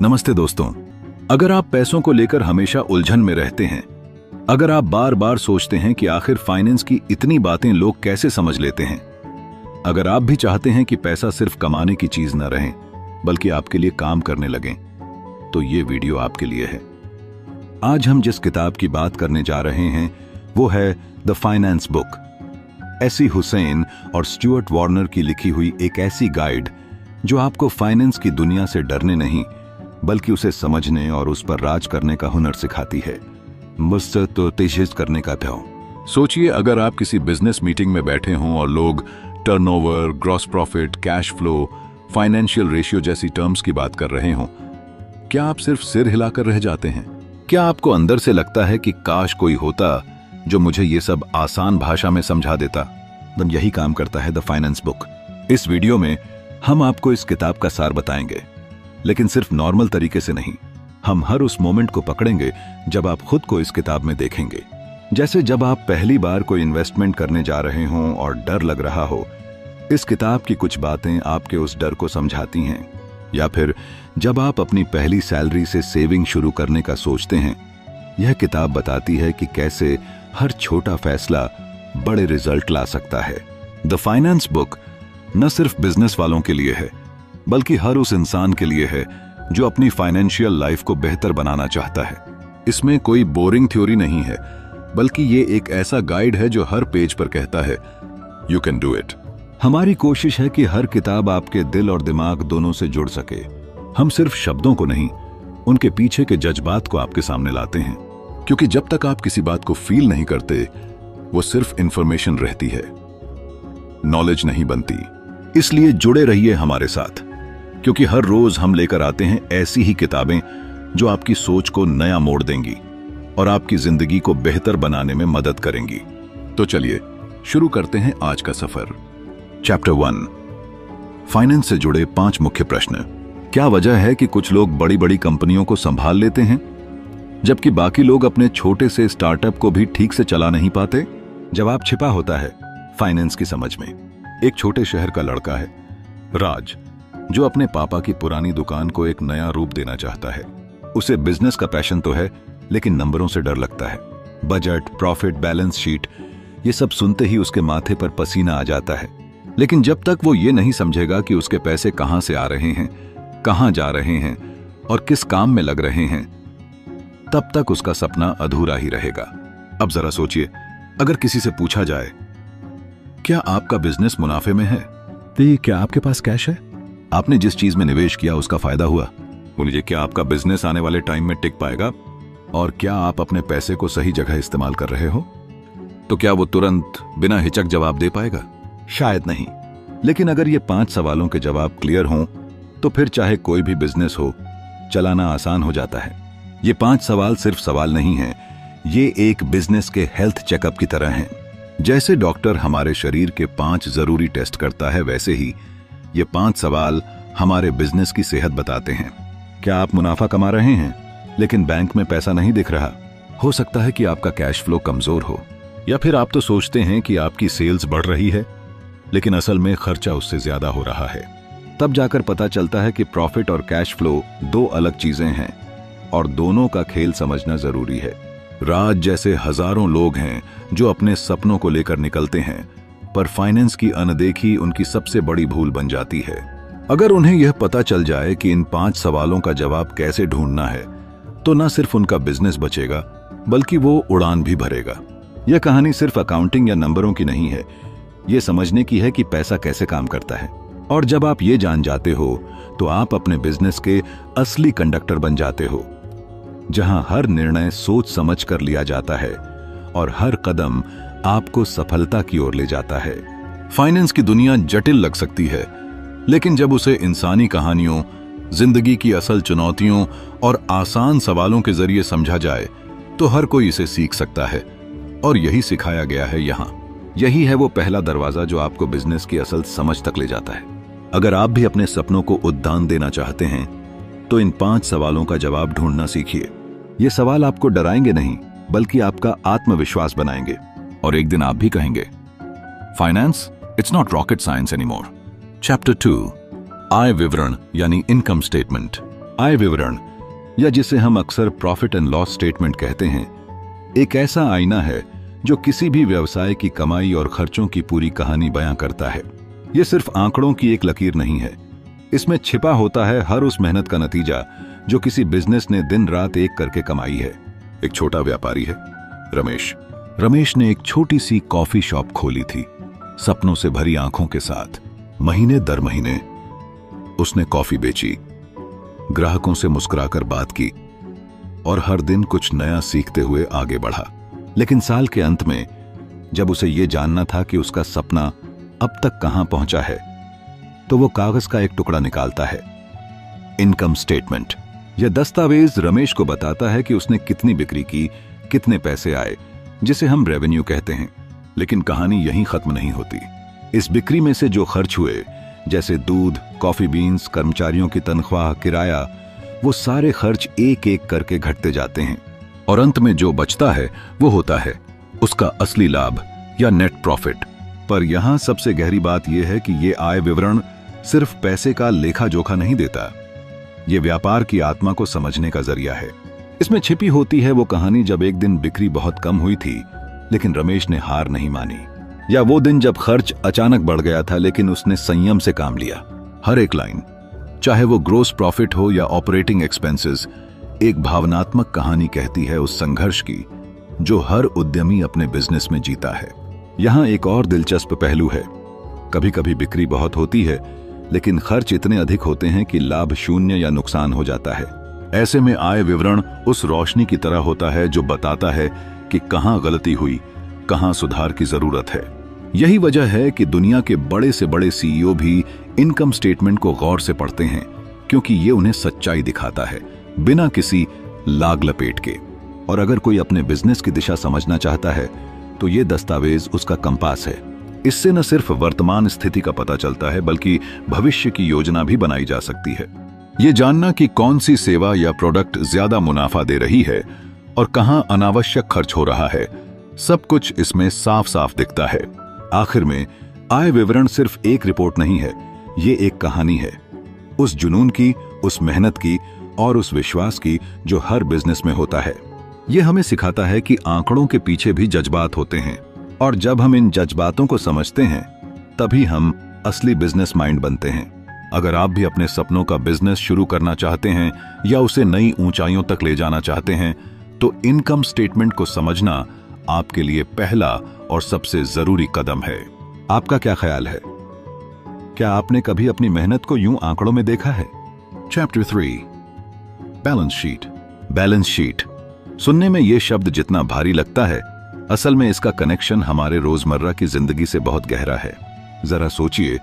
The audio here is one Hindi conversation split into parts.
नमस्ते दोस्तों। अगर आप पैसों को लेकर हमेशा उलझन में रहते हैं, अगर आप बार बार सोचते हैं कि आखिर फाइनेंस की इतनी बातें लोग कैसे समझ लेते हैं, अगर आप भी चाहते हैं कि पैसा सिर्फ कमाने की चीज न रहे बल्कि आपके लिए काम करने लगें, तो ये वीडियो आपके लिए है। आज हम जिस किताब की बात करने जा रहे हैं वो है the finance book. AC Hussain और स्टुअर्ट वार्नर की लिखी हुई एक ऐसी गाइड जो आपको फाइनेंस की दुनिया से डरने नहीं बल्कि उसे समझने और उस पर राज करने का हुनर सिखाती है, मुझसे तो तेजिस करने का भाव। सोचिए, अगर आप किसी बिजनेस मीटिंग में बैठे हों और लोग turnover, gross profit, cash flow, financial ratio जैसी टर्म्स की बात कर रहे हों, क्या आप सिर्फ सिर हिलाकर रह जाते हैं? क्या आपको अंदर से लगता है कि काश कोई होता जो मुझे ये सब आसान भाषा में समझा देता? यही काम करता है द फाइनेंस बुक। इस वीडियो में हम आपको इस किताब का सार बताएंगे, लेकिन सिर्फ नॉर्मल तरीके से नहीं। हम हर उस मोमेंट को पकड़ेंगे जब आप खुद को इस किताब में देखेंगे। जैसे जब आप पहली बार कोई इन्वेस्टमेंट करने जा रहे हों और डर लग रहा हो, इस किताब की कुछ बातें आपके उस डर को समझाती हैं। या फिर जब आप अपनी पहली सैलरी से सेविंग शुरू करने का सोचते हैं, यह किताब बताती है कि कैसे हर छोटा फैसला बड़े रिजल्ट ला सकता है। द फाइनेंस बुक न सिर्फ बिजनेस वालों के लिए है बल्कि हर उस इंसान के लिए है जो अपनी फाइनेंशियल लाइफ को बेहतर बनाना चाहता है। इसमें कोई बोरिंग थ्योरी नहीं है, बल्कि ये एक ऐसा गाइड है जो हर पेज पर कहता है यू कैन डू इट। हमारी कोशिश है कि हर किताब आपके दिल और दिमाग दोनों से जुड़ सके। हम सिर्फ शब्दों को नहीं, उनके पीछे के जज्बात को आपके सामने लाते हैं, क्योंकि जब तक आप किसी बात को फील नहीं करते वो सिर्फ इंफॉर्मेशन रहती है, नॉलेज नहीं बनती। इसलिए जुड़े रहिए हमारे साथ, क्योंकि हर रोज हम लेकर आते हैं ऐसी ही किताबें जो आपकी सोच को नया मोड़ देंगी और आपकी जिंदगी को बेहतर बनाने में मदद करेंगी। तो चलिए शुरू करते हैं आज का सफर। चैप्टर 1, फाइनेंस से जुड़े 5 मुख्य प्रश्न। क्या वजह है कि कुछ लोग बड़ी बड़ी कंपनियों को संभाल लेते हैं जबकि बाकी लोग अपने छोटे से स्टार्टअप को भी ठीक से चला नहीं पाते? जवाब छिपा होता है फाइनेंस की समझ में। एक छोटे शहर का लड़का है राज, जो अपने पापा की पुरानी दुकान को एक नया रूप देना चाहता है। उसे बिजनेस का पैशन तो है, लेकिन नंबरों से डर लगता है। बजट, प्रॉफिट, बैलेंस शीट, ये सब सुनते ही उसके माथे पर पसीना आ जाता है। लेकिन जब तक वो ये नहीं समझेगा कि उसके पैसे कहां से आ रहे हैं, कहां जा रहे हैं और किस काम में लग रहे हैं, तब तक उसका सपना अधूरा ही रहेगा। अब जरा सोचिए, अगर किसी से पूछा जाए क्या आपका बिजनेस मुनाफे में है, तो क्या आपके पास कैश है, आपने जिस चीज में निवेश किया उसका फायदा हुआ, बोलिए क्या आपका बिजनेस आने वाले टाइम में टिक पाएगा, और क्या आप अपने पैसे को सही जगह इस्तेमाल कर रहे हो, तो क्या वो तुरंत बिना हिचक जवाब दे पाएगा? शायद नहीं। लेकिन अगर ये 5 सवालों के जवाब क्लियर हों तो फिर चाहे कोई भी बिजनेस हो, चलाना आसान हो जाता है। ये 5 सवाल सिर्फ सवाल नहीं हैं, ये एक बिजनेस के हेल्थ चेकअप की तरह हैं। जैसे डॉक्टर हमारे शरीर के 5 जरूरी टेस्ट करता है, वैसे ही ये 5 सवाल हमारे बिजनेस की सेहत बताते हैं। क्या आप मुनाफा कमा रहे हैं लेकिन बैंक में पैसा नहीं दिख रहा? हो सकता है कि आपका कैश फ्लो कमजोर हो, या फिर आप तो सोचते हैं कि आपकी सेल्स बढ़ रही है लेकिन असल में खर्चा उससे ज्यादा हो रहा है। तब जाकर पता चलता है कि प्रॉफिट और कैश फ्लो 2 अलग चीजें हैं और दोनों का खेल समझना जरूरी है। राज जैसे हजारों लोग हैं जो अपने सपनों को लेकर निकलते हैं, पर फाइनेंस की अनदेखी उनकी सबसे बड़ी भूल बन जाती है। अगर उन्हें यह पता चल जाए कि इन 5 सवालों का जवाब कैसे ढूंढना है, तो न सिर्फ उनका बिजनेस बचेगा बल्कि वो उड़ान भी भरेगा। यह कहानी सिर्फ अकाउंटिंग या नंबरों की नहीं है, ये समझने की है कि पैसा कैसे काम करता है। और जब आप ये जान जाते हो तो आप अपने बिजनेस के असली कंडक्टर बन जाते हो, जहां हर निर्णय सोच समझ कर लिया जाता है और हर कदम आपको सफलता की ओर ले जाता है। फाइनेंस की दुनिया जटिल लग सकती है, लेकिन जब उसे इंसानी कहानियों, जिंदगी की असल चुनौतियों और आसान सवालों के जरिए समझा जाए तो हर कोई इसे सीख सकता है। और यही सिखाया गया है यहाँ। यही है वो पहला दरवाजा जो आपको बिजनेस की असल समझ तक ले जाता है। अगर आप भी अपने सपनों को उद्यान देना चाहते हैं तो इन 5 सवालों का जवाब ढूंढना सीखिए। ये सवाल आपको डराएंगे नहीं बल्कि आपका आत्मविश्वास बनाएंगे, और एक दिन आप भी कहेंगे finance it's not rocket science anymore. Chapter 2, आय विवरण यानी इनकम स्टेटमेंट। आय विवरण, या जिसे हम अक्सर प्रॉफिट एंड लॉस स्टेटमेंट कहते हैं, एक ऐसा आईना है जो किसी भी व्यवसाय की कमाई और खर्चों की पूरी कहानी बयां करता है। यह सिर्फ आंकड़ों की एक लकीर नहीं है, इसमें छिपा होता है हर उस मेहनत का नतीजा जो किसी बिजनेस ने दिन रात एक करके कमाई है। एक छोटा व्यापारी है, रमेश। रमेश ने एक छोटी सी कॉफी शॉप खोली थी, सपनों से भरी आंखों के साथ। महीने दर महीने उसने कॉफी बेची, ग्राहकों से मुस्कुराकर बात की और हर दिन कुछ नया सीखते हुए आगे बढ़ा। लेकिन साल के अंत में जब उसे यह जानना था कि उसका सपना अब तक कहां पहुंचा है, तो वो कागज का एक टुकड़ा निकालता है, इनकम स्टेटमेंट। यह दस्तावेज रमेश को बताता है कि उसने कितनी बिक्री की, कितने पैसे आए, जिसे हम रेवेन्यू कहते हैं। लेकिन कहानी यहीं खत्म नहीं होती। इस बिक्री में से जो खर्च हुए, जैसे दूध, कॉफी बीन्स, कर्मचारियों की तनख्वाह, किराया, वो सारे खर्च एक एक करके घटते जाते हैं और अंत में जो बचता है वो होता है उसका असली लाभ या नेट प्रॉफिट। पर यहां सबसे गहरी बात यह है कि यह आय विवरण सिर्फ पैसे का लेखा जोखा नहीं देता, यह व्यापार की आत्मा को समझने का जरिया है। इसमें छिपी होती है वो कहानी जब एक दिन बिक्री बहुत कम हुई थी लेकिन रमेश ने हार नहीं मानी, या वो दिन जब खर्च अचानक बढ़ गया था लेकिन उसने संयम से काम लिया। हर एक लाइन, चाहे वो ग्रोस प्रॉफिट हो या ऑपरेटिंग एक्सपेंसेस, एक भावनात्मक कहानी कहती है उस संघर्ष की जो हर उद्यमी अपने बिजनेस में जीता है। यहां एक और दिलचस्प पहलू है, कभी कभी बिक्री बहुत होती है लेकिन खर्च इतने अधिक होते हैं कि लाभ शून्य या नुकसान हो जाता है। ऐसे में आय विवरण उस रोशनी की तरह होता है जो बताता है कि कहां गलती हुई, कहां सुधार की जरूरत है। यही वजह है कि दुनिया के बड़े से बड़े सीईओ भी इनकम स्टेटमेंट को गौर से पढ़ते हैं, क्योंकि ये उन्हें सच्चाई दिखाता है बिना किसी लाग लपेट के। और अगर कोई अपने बिजनेस की दिशा समझना चाहता है तो ये दस्तावेज उसका कंपास है। इससे न सिर्फ वर्तमान स्थिति का पता चलता है बल्कि भविष्य की योजना भी बनाई जा सकती है। ये जानना कि कौन सी सेवा या प्रोडक्ट ज्यादा मुनाफा दे रही है और कहां अनावश्यक खर्च हो रहा है, सब कुछ इसमें साफ साफ दिखता है। आखिर में आय विवरण सिर्फ एक रिपोर्ट नहीं है, ये एक कहानी है, उस जुनून की, उस मेहनत की और उस विश्वास की जो हर बिजनेस में होता है। ये हमें सिखाता है कि आंकड़ों के पीछे भी जज्बात होते हैं और जब हम इन जज्बातों को समझते हैं तभी हम असली बिजनेस माइंड बनते हैं। अगर आप भी अपने सपनों का बिजनेस शुरू करना चाहते हैं या उसे नई ऊंचाइयों तक ले जाना चाहते हैं तो इनकम स्टेटमेंट को समझना आपके लिए पहला और सबसे जरूरी कदम है। आपका क्या ख्याल है? क्या आपने कभी अपनी मेहनत को यूं आंकड़ों में देखा है? Chapter 3, balance sheet. Balance sheet सुनने में यह शब्द जितना भारी लगता है, असल में इसका कनेक्शन हमारे रोजमर्रा की जिंदगी से बहुत गहरा है। जरा सोचिए,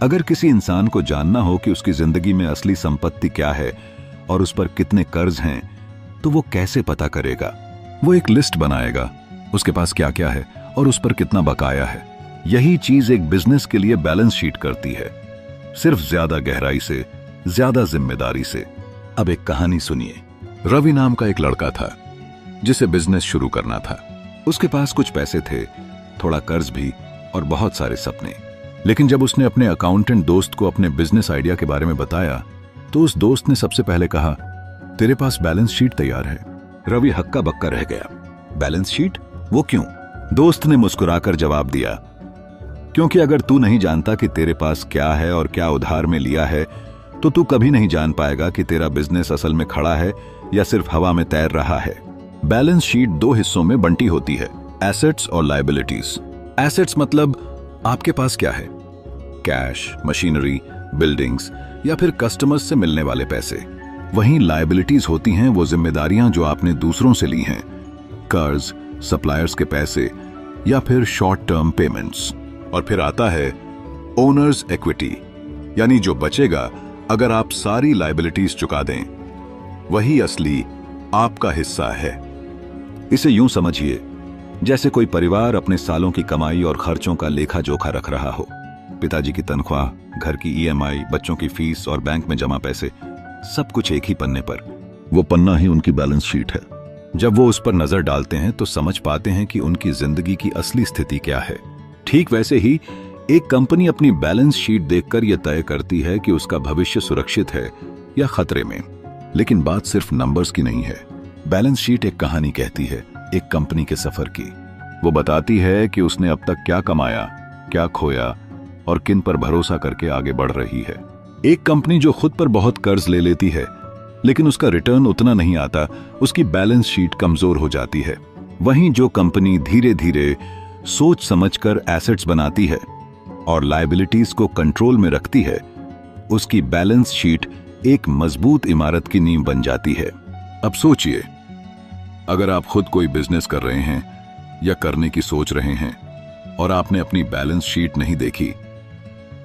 अगर किसी इंसान को जानना हो कि उसकी जिंदगी में असली संपत्ति क्या है और उस पर कितने कर्ज हैं, तो वो कैसे पता करेगा? वो एक लिस्ट बनाएगा, उसके पास क्या क्या है और उस पर कितना बकाया है। यही चीज एक बिजनेस के लिए बैलेंस शीट करती है, सिर्फ ज्यादा गहराई से, ज्यादा जिम्मेदारी से। अब एक कहानी सुनिए। रवि नाम का एक लड़का था जिसे बिजनेस शुरू करना था। उसके पास कुछ पैसे थे, थोड़ा कर्ज भी और बहुत सारे सपने। लेकिन जब उसने अपने अकाउंटेंट दोस्त को अपने बिजनेस आइडिया के बारे में बताया तो उस दोस्त ने सबसे पहले कहा, तेरे पास बैलेंस शीट तैयार है। रवि हक्का बक्का रह गया। Balance sheet? वो क्यों? दोस्त ने मुस्कुराकर जवाब दिया, क्योंकि अगर तू नहीं जानता कि तेरे पास क्या है और क्या उधार में लिया है तो तू कभी नहीं जान पाएगा कि तेरा बिजनेस असल में खड़ा है या सिर्फ हवा में तैर रहा है। बैलेंस शीट दो हिस्सों में बंटी होती है, एसेट्स और लायबिलिटीज। एसेट्स मतलब आपके पास क्या है, कैश, मशीनरी, बिल्डिंग्स या फिर कस्टमर्स से मिलने वाले पैसे। वहीं लायबिलिटीज होती हैं वो जिम्मेदारियां जो आपने दूसरों से ली हैं, कर्ज, सप्लायर्स के पैसे या फिर शॉर्ट टर्म पेमेंट्स। और फिर आता है ओनर्स इक्विटी, यानी जो बचेगा अगर आप सारी लायबिलिटीज चुका दें, वही असली आपका हिस्सा है। इसे यूं समझिए जैसे कोई परिवार अपने सालों की कमाई और खर्चों का लेखा जोखा रख रहा हो। पिताजी की तनख्वाह, घर की ईएमआई, बच्चों की फीस और बैंक में जमा पैसे, सब कुछ एक ही पन्ने पर। वो पन्ना ही उनकी बैलेंस शीट है। जब वो उस पर नजर डालते हैं तो समझ पाते हैं कि उनकी जिंदगी की असली स्थिति क्या है। ठीक वैसे ही एक कंपनी अपनी बैलेंस शीट देखकर यह तय करती है कि उसका भविष्य सुरक्षित है या खतरे में। लेकिन बात सिर्फ नंबर्स की नहीं है। बैलेंस शीट एक कहानी कहती है, एक कंपनी के सफर की। वो बताती है कि उसने अब तक क्या कमाया, क्या खोया और किन पर भरोसा करके आगे बढ़ रही है। एक कंपनी जो खुद पर बहुत कर्ज ले लेती है लेकिन उसका रिटर्न उतना नहीं आता, उसकी बैलेंस शीट कमजोर हो जाती है। वहीं जो कंपनी धीरे धीरे सोच समझकर एसेट्स बनाती है और लायबिलिटीज को कंट्रोल में रखती है, उसकी बैलेंस शीट एक मजबूत इमारत की नींव बन जाती है। अब सोचिए, अगर आप खुद कोई बिजनेस कर रहे हैं या करने की सोच रहे हैं और आपने अपनी बैलेंस शीट नहीं देखी,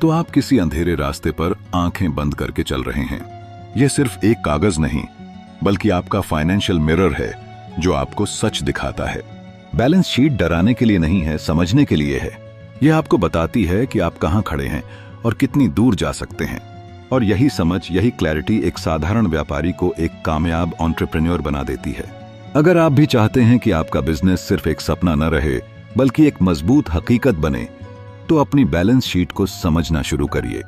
तो आप किसी अंधेरे रास्ते पर आंखें बंद करके चल रहे हैं। यह सिर्फ एक कागज नहीं, बल्कि आपका फाइनेंशियल मिरर है जो आपको सच दिखाता है। बैलेंस शीट डराने के लिए नहीं है, समझने के लिए है। यह आपको बताती है कि आप कहां खड़े हैं और कितनी दूर जा सकते हैं। और यही समझ, यही क्लैरिटी एक साधारण व्यापारी को एक कामयाब एंटरप्रेन्योर बना देती है। अगर आप भी चाहते हैं कि आपका बिजनेस सिर्फ एक सपना न रहे बल्कि एक मजबूत हकीकत बने, तो अपनी बैलेंस शीट को समझना शुरू करिए,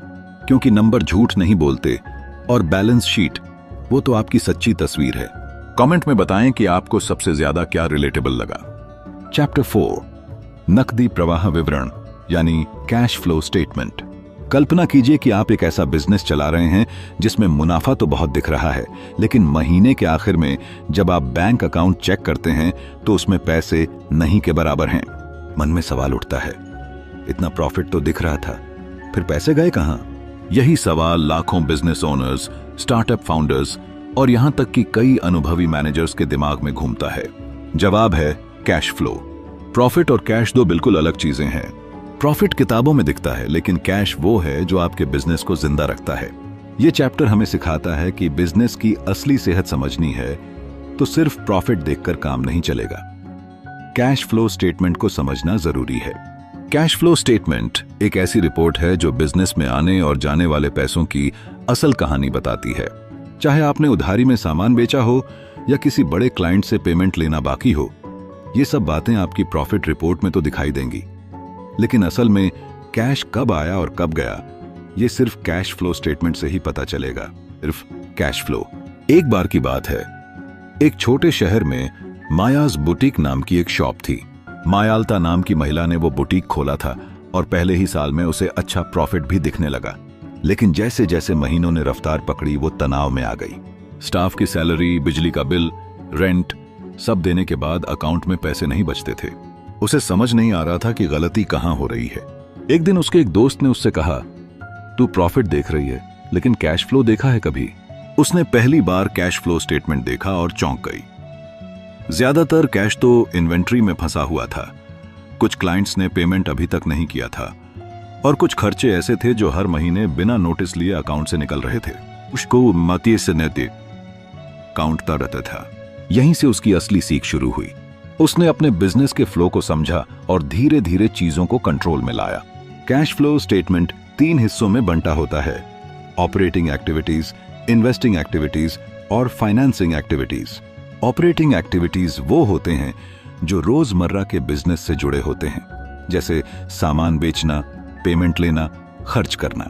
क्योंकि नंबर झूठ नहीं बोलते और बैलेंस शीट वो तो आपकी सच्ची तस्वीर है। कमेंट में बताएं कि आपको सबसे ज्यादा क्या रिलेटेबल लगा। चैप्टर 4, नकदी प्रवाह विवरण यानी कैश फ्लो स्टेटमेंट। कल्पना कीजिए कि आप एक ऐसा बिजनेस चला रहे हैं जिसमें मुनाफा तो बहुत दिख रहा है, लेकिन महीने के आखिर में जब आप बैंक अकाउंट चेक करते हैं तो उसमें पैसे नहीं के बराबर हैं। मन में सवाल उठता है, इतना प्रॉफिट तो दिख रहा था, फिर पैसे गए कहां? यही सवाल लाखों बिजनेस ओनर्स, स्टार्टअप फाउंडर्स और यहां तक कि कई अनुभवी मैनेजर्स के दिमाग में घूमता है। जवाब है कैश फ्लो। प्रॉफिट और कैश दो बिल्कुल अलग चीजें हैं। प्रॉफिट किताबों में दिखता है, लेकिन कैश वो है जो आपके बिजनेस को जिंदा रखता है। यह चैप्टर हमें सिखाता है कि बिजनेस की असली सेहत समझनी है तो सिर्फ प्रॉफिट देखकर काम नहीं चलेगा। कैश फ्लो स्टेटमेंट को समझना जरूरी है। कैश फ्लो स्टेटमेंट एक ऐसी रिपोर्ट है जो बिजनेस में आने और जाने वाले पैसों की असल कहानी बताती है। चाहे आपने उधारी में सामान बेचा हो या किसी बड़े क्लाइंट से पेमेंट लेना बाकी हो, ये सब बातें आपकी प्रॉफिट रिपोर्ट में तो दिखाई देंगी, लेकिन असल में कैश कब आया और कब गया, ये सिर्फ कैश फ्लो स्टेटमेंट से ही पता चलेगा। सिर्फ कैश फ्लो। एक बार की बात है, एक छोटे शहर में मायाज बुटीक नाम की एक शॉप थी। मायालता नाम की महिला ने वो बुटीक खोला था और पहले ही साल में उसे अच्छा प्रॉफिट भी दिखने लगा। लेकिन जैसे जैसे महीनों ने रफ्तार पकड़ी, वो तनाव में आ गई। स्टाफ की सैलरी, बिजली का बिल, रेंट सब देने के बाद अकाउंट में पैसे नहीं बचते थे। उसे समझ नहीं आ रहा था कि गलती कहां हो रही है। एक दिन उसके एक दोस्त ने उससे कहा, तू प्रॉफिट देख रही है लेकिन कैश फ्लो देखा है कभी? उसने पहली बार कैश फ्लो स्टेटमेंट देखा और चौंक गई। ज्यादातर कैश तो इन्वेंट्री में फंसा हुआ था, कुछ क्लाइंट्स ने पेमेंट अभी तक नहीं किया था और कुछ खर्चे ऐसे थे जो हर महीने बिना नोटिस लिए अकाउंट से निकल रहे थे। उसको मती से नैतिक काउंटता रहता था। यहीं से उसकी असली सीख शुरू हुई। उसने अपने बिजनेस के फ्लो को समझा और धीरे धीरे चीजों को कंट्रोल में लाया। कैश फ्लो स्टेटमेंट 3 हिस्सों में बंटा होता है: ऑपरेटिंग एक्टिविटीज, इन्वेस्टिंग एक्टिविटीज और फाइनेंसिंग एक्टिविटीज। ऑपरेटिंग एक्टिविटीज वो होते हैं जो रोजमर्रा के बिजनेस से जुड़े होते हैं, जैसे सामान बेचना, पेमेंट लेना, खर्च करना।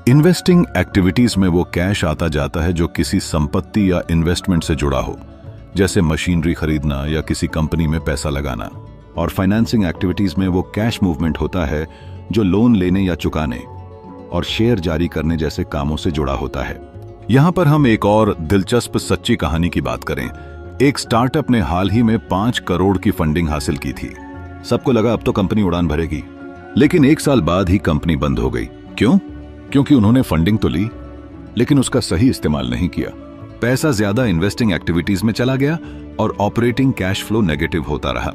इन्वेस्टिंग एक्टिविटीज में वो कैश आता जाता है जो किसी संपत्ति या इन्वेस्टमेंट से जुड़ा हो, जैसे मशीनरी खरीदना या किसी कंपनी में पैसा लगाना। और फाइनेंसिंग एक्टिविटीज में वो कैश मूवमेंट होता है जो लोन लेने या चुकाने और शेयर जारी करने जैसे कामों से जुड़ा होता है। यहां पर हम एक और दिलचस्प सच्ची कहानी की बात करें। एक स्टार्टअप ने हाल ही में 5 करोड़ की फंडिंग हासिल की थी। सबको लगा अब तो कंपनी उड़ान भरेगी, लेकिन 1 साल बाद ही कंपनी बंद हो गई। क्यों? क्योंकि उन्होंने फंडिंग तो ली लेकिन उसका सही इस्तेमाल नहीं किया। पैसा ज्यादा इन्वेस्टिंग एक्टिविटीज में चला गया और ऑपरेटिंग कैश फ्लो नेगेटिव होता रहा।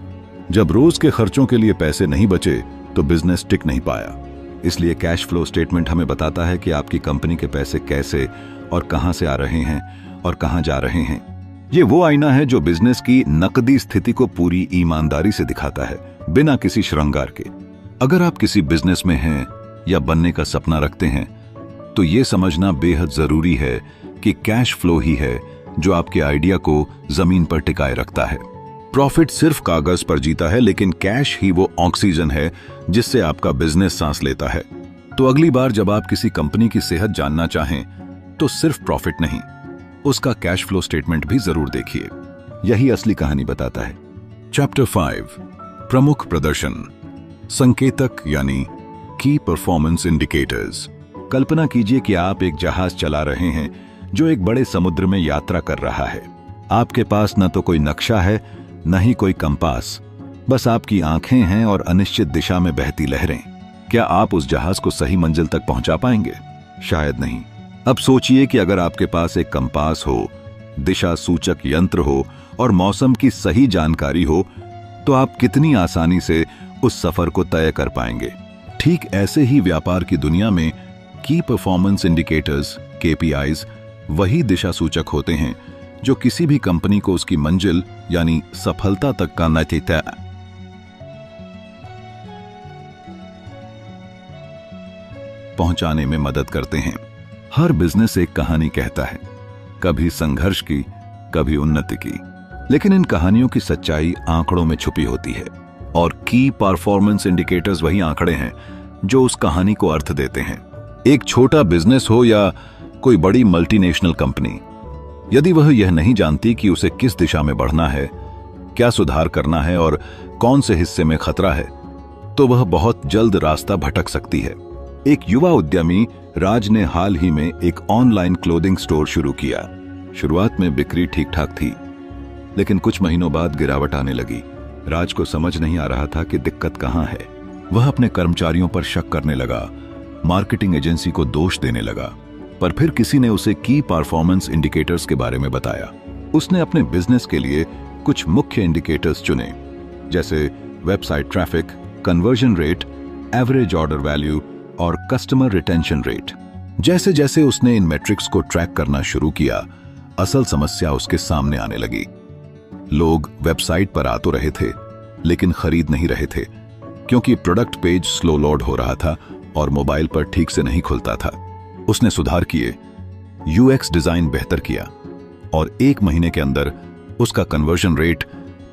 जब रोज के खर्चों के लिए पैसे नहीं बचे तो बिजनेस टिक नहीं पाया। इसलिए कैश फ्लो स्टेटमेंट हमें बताता है कि आपकी कंपनी के पैसे कैसे और कहां से आ रहे हैं और कहां जा रहे हैं। ये वो आईना है जो बिजनेस की नकदी स्थिति को पूरी ईमानदारी से दिखाता है, बिना किसी श्रृंगार के। अगर आप किसी बिजनेस में हैं या बनने का सपना रखते हैं तो ये समझना बेहद जरूरी है कि कैश फ्लो ही है जो आपके आइडिया को जमीन पर टिकाए रखता है। प्रॉफिट सिर्फ कागज पर जीता है, लेकिन कैश ही वो ऑक्सीजन है जिससे आपका बिजनेस सांस लेता है। तो अगली बार जब आप किसी कंपनी की सेहत जानना चाहें तो सिर्फ प्रॉफिट नहीं, उसका कैश फ्लो स्टेटमेंट भी जरूर देखिए। यही असली कहानी बताता है। चैप्टर 5, प्रमुख प्रदर्शन संकेतक यानी की परफॉर्मेंस इंडिकेटर्स। कल्पना कीजिए कि आप एक जहाज चला रहे हैं जो एक बड़े समुद्र में यात्रा कर रहा है। आपके पास न तो कोई नक्शा है, न ही कोई कंपास, बस आपकी आंखें हैं और अनिश्चित दिशा में बहती लहरें। क्या आप उस जहाज को सही मंजिल तक पहुंचा पाएंगे? शायद नहीं। अब सोचिए कि अगर आपके पास एक कंपास हो, दिशा सूचक यंत्र हो और मौसम की सही जानकारी हो, तो आप कितनी आसानी से उस सफर को तय कर पाएंगे। ठीक ऐसे ही व्यापार की दुनिया में की परफॉर्मेंस इंडिकेटर्स KPIs वही दिशा सूचक होते हैं जो किसी भी कंपनी को उसकी मंजिल यानी सफलता तक का नतीजा पहुंचाने में मदद करते हैं। हर बिजनेस एक कहानी कहता है, कभी संघर्ष की, कभी उन्नति की, लेकिन इन कहानियों की सच्चाई आंकड़ों में छुपी होती है और की परफॉर्मेंस इंडिकेटर्स वही आंकड़े हैं जो उस कहानी को अर्थ देते हैं। एक छोटा बिजनेस हो या कोई बड़ी मल्टीनेशनल कंपनी, यदि वह यह नहीं जानती कि उसे किस दिशा में बढ़ना है, क्या सुधार करना है और कौन से हिस्से में खतरा है, तो वह बहुत जल्द रास्ता भटक सकती है। एक युवा उद्यमी राज ने हाल ही में एक ऑनलाइन क्लोथिंग स्टोर शुरू किया। शुरुआत में बिक्री ठीक ठाक थी, लेकिन कुछ महीनों बाद गिरावट आने लगी। राज को समझ नहीं आ रहा था कि दिक्कत कहां है। वह अपने कर्मचारियों पर शक करने लगा, मार्केटिंग एजेंसी को दोष देने लगा, पर फिर किसी ने उसे की परफॉर्मेंस इंडिकेटर्स के बारे में बताया। उसने अपने बिजनेस के लिए कुछ मुख्य इंडिकेटर्स चुने, जैसे website traffic, conversion rate, average order value और कस्टमर रिटेंशन रेट। जैसे जैसे उसने इन मैट्रिक्स को ट्रैक करना शुरू किया, असल समस्या उसके सामने आने लगी। लोग वेबसाइट पर आ तो रहे थे, लेकिन खरीद नहीं रहे थे, क्योंकि प्रोडक्ट पेज स्लो लोड हो रहा था और मोबाइल पर ठीक से नहीं खुलता था। उसने सुधार किए, UX डिजाइन बेहतर किया और 1 महीने के अंदर उसका कन्वर्जन रेट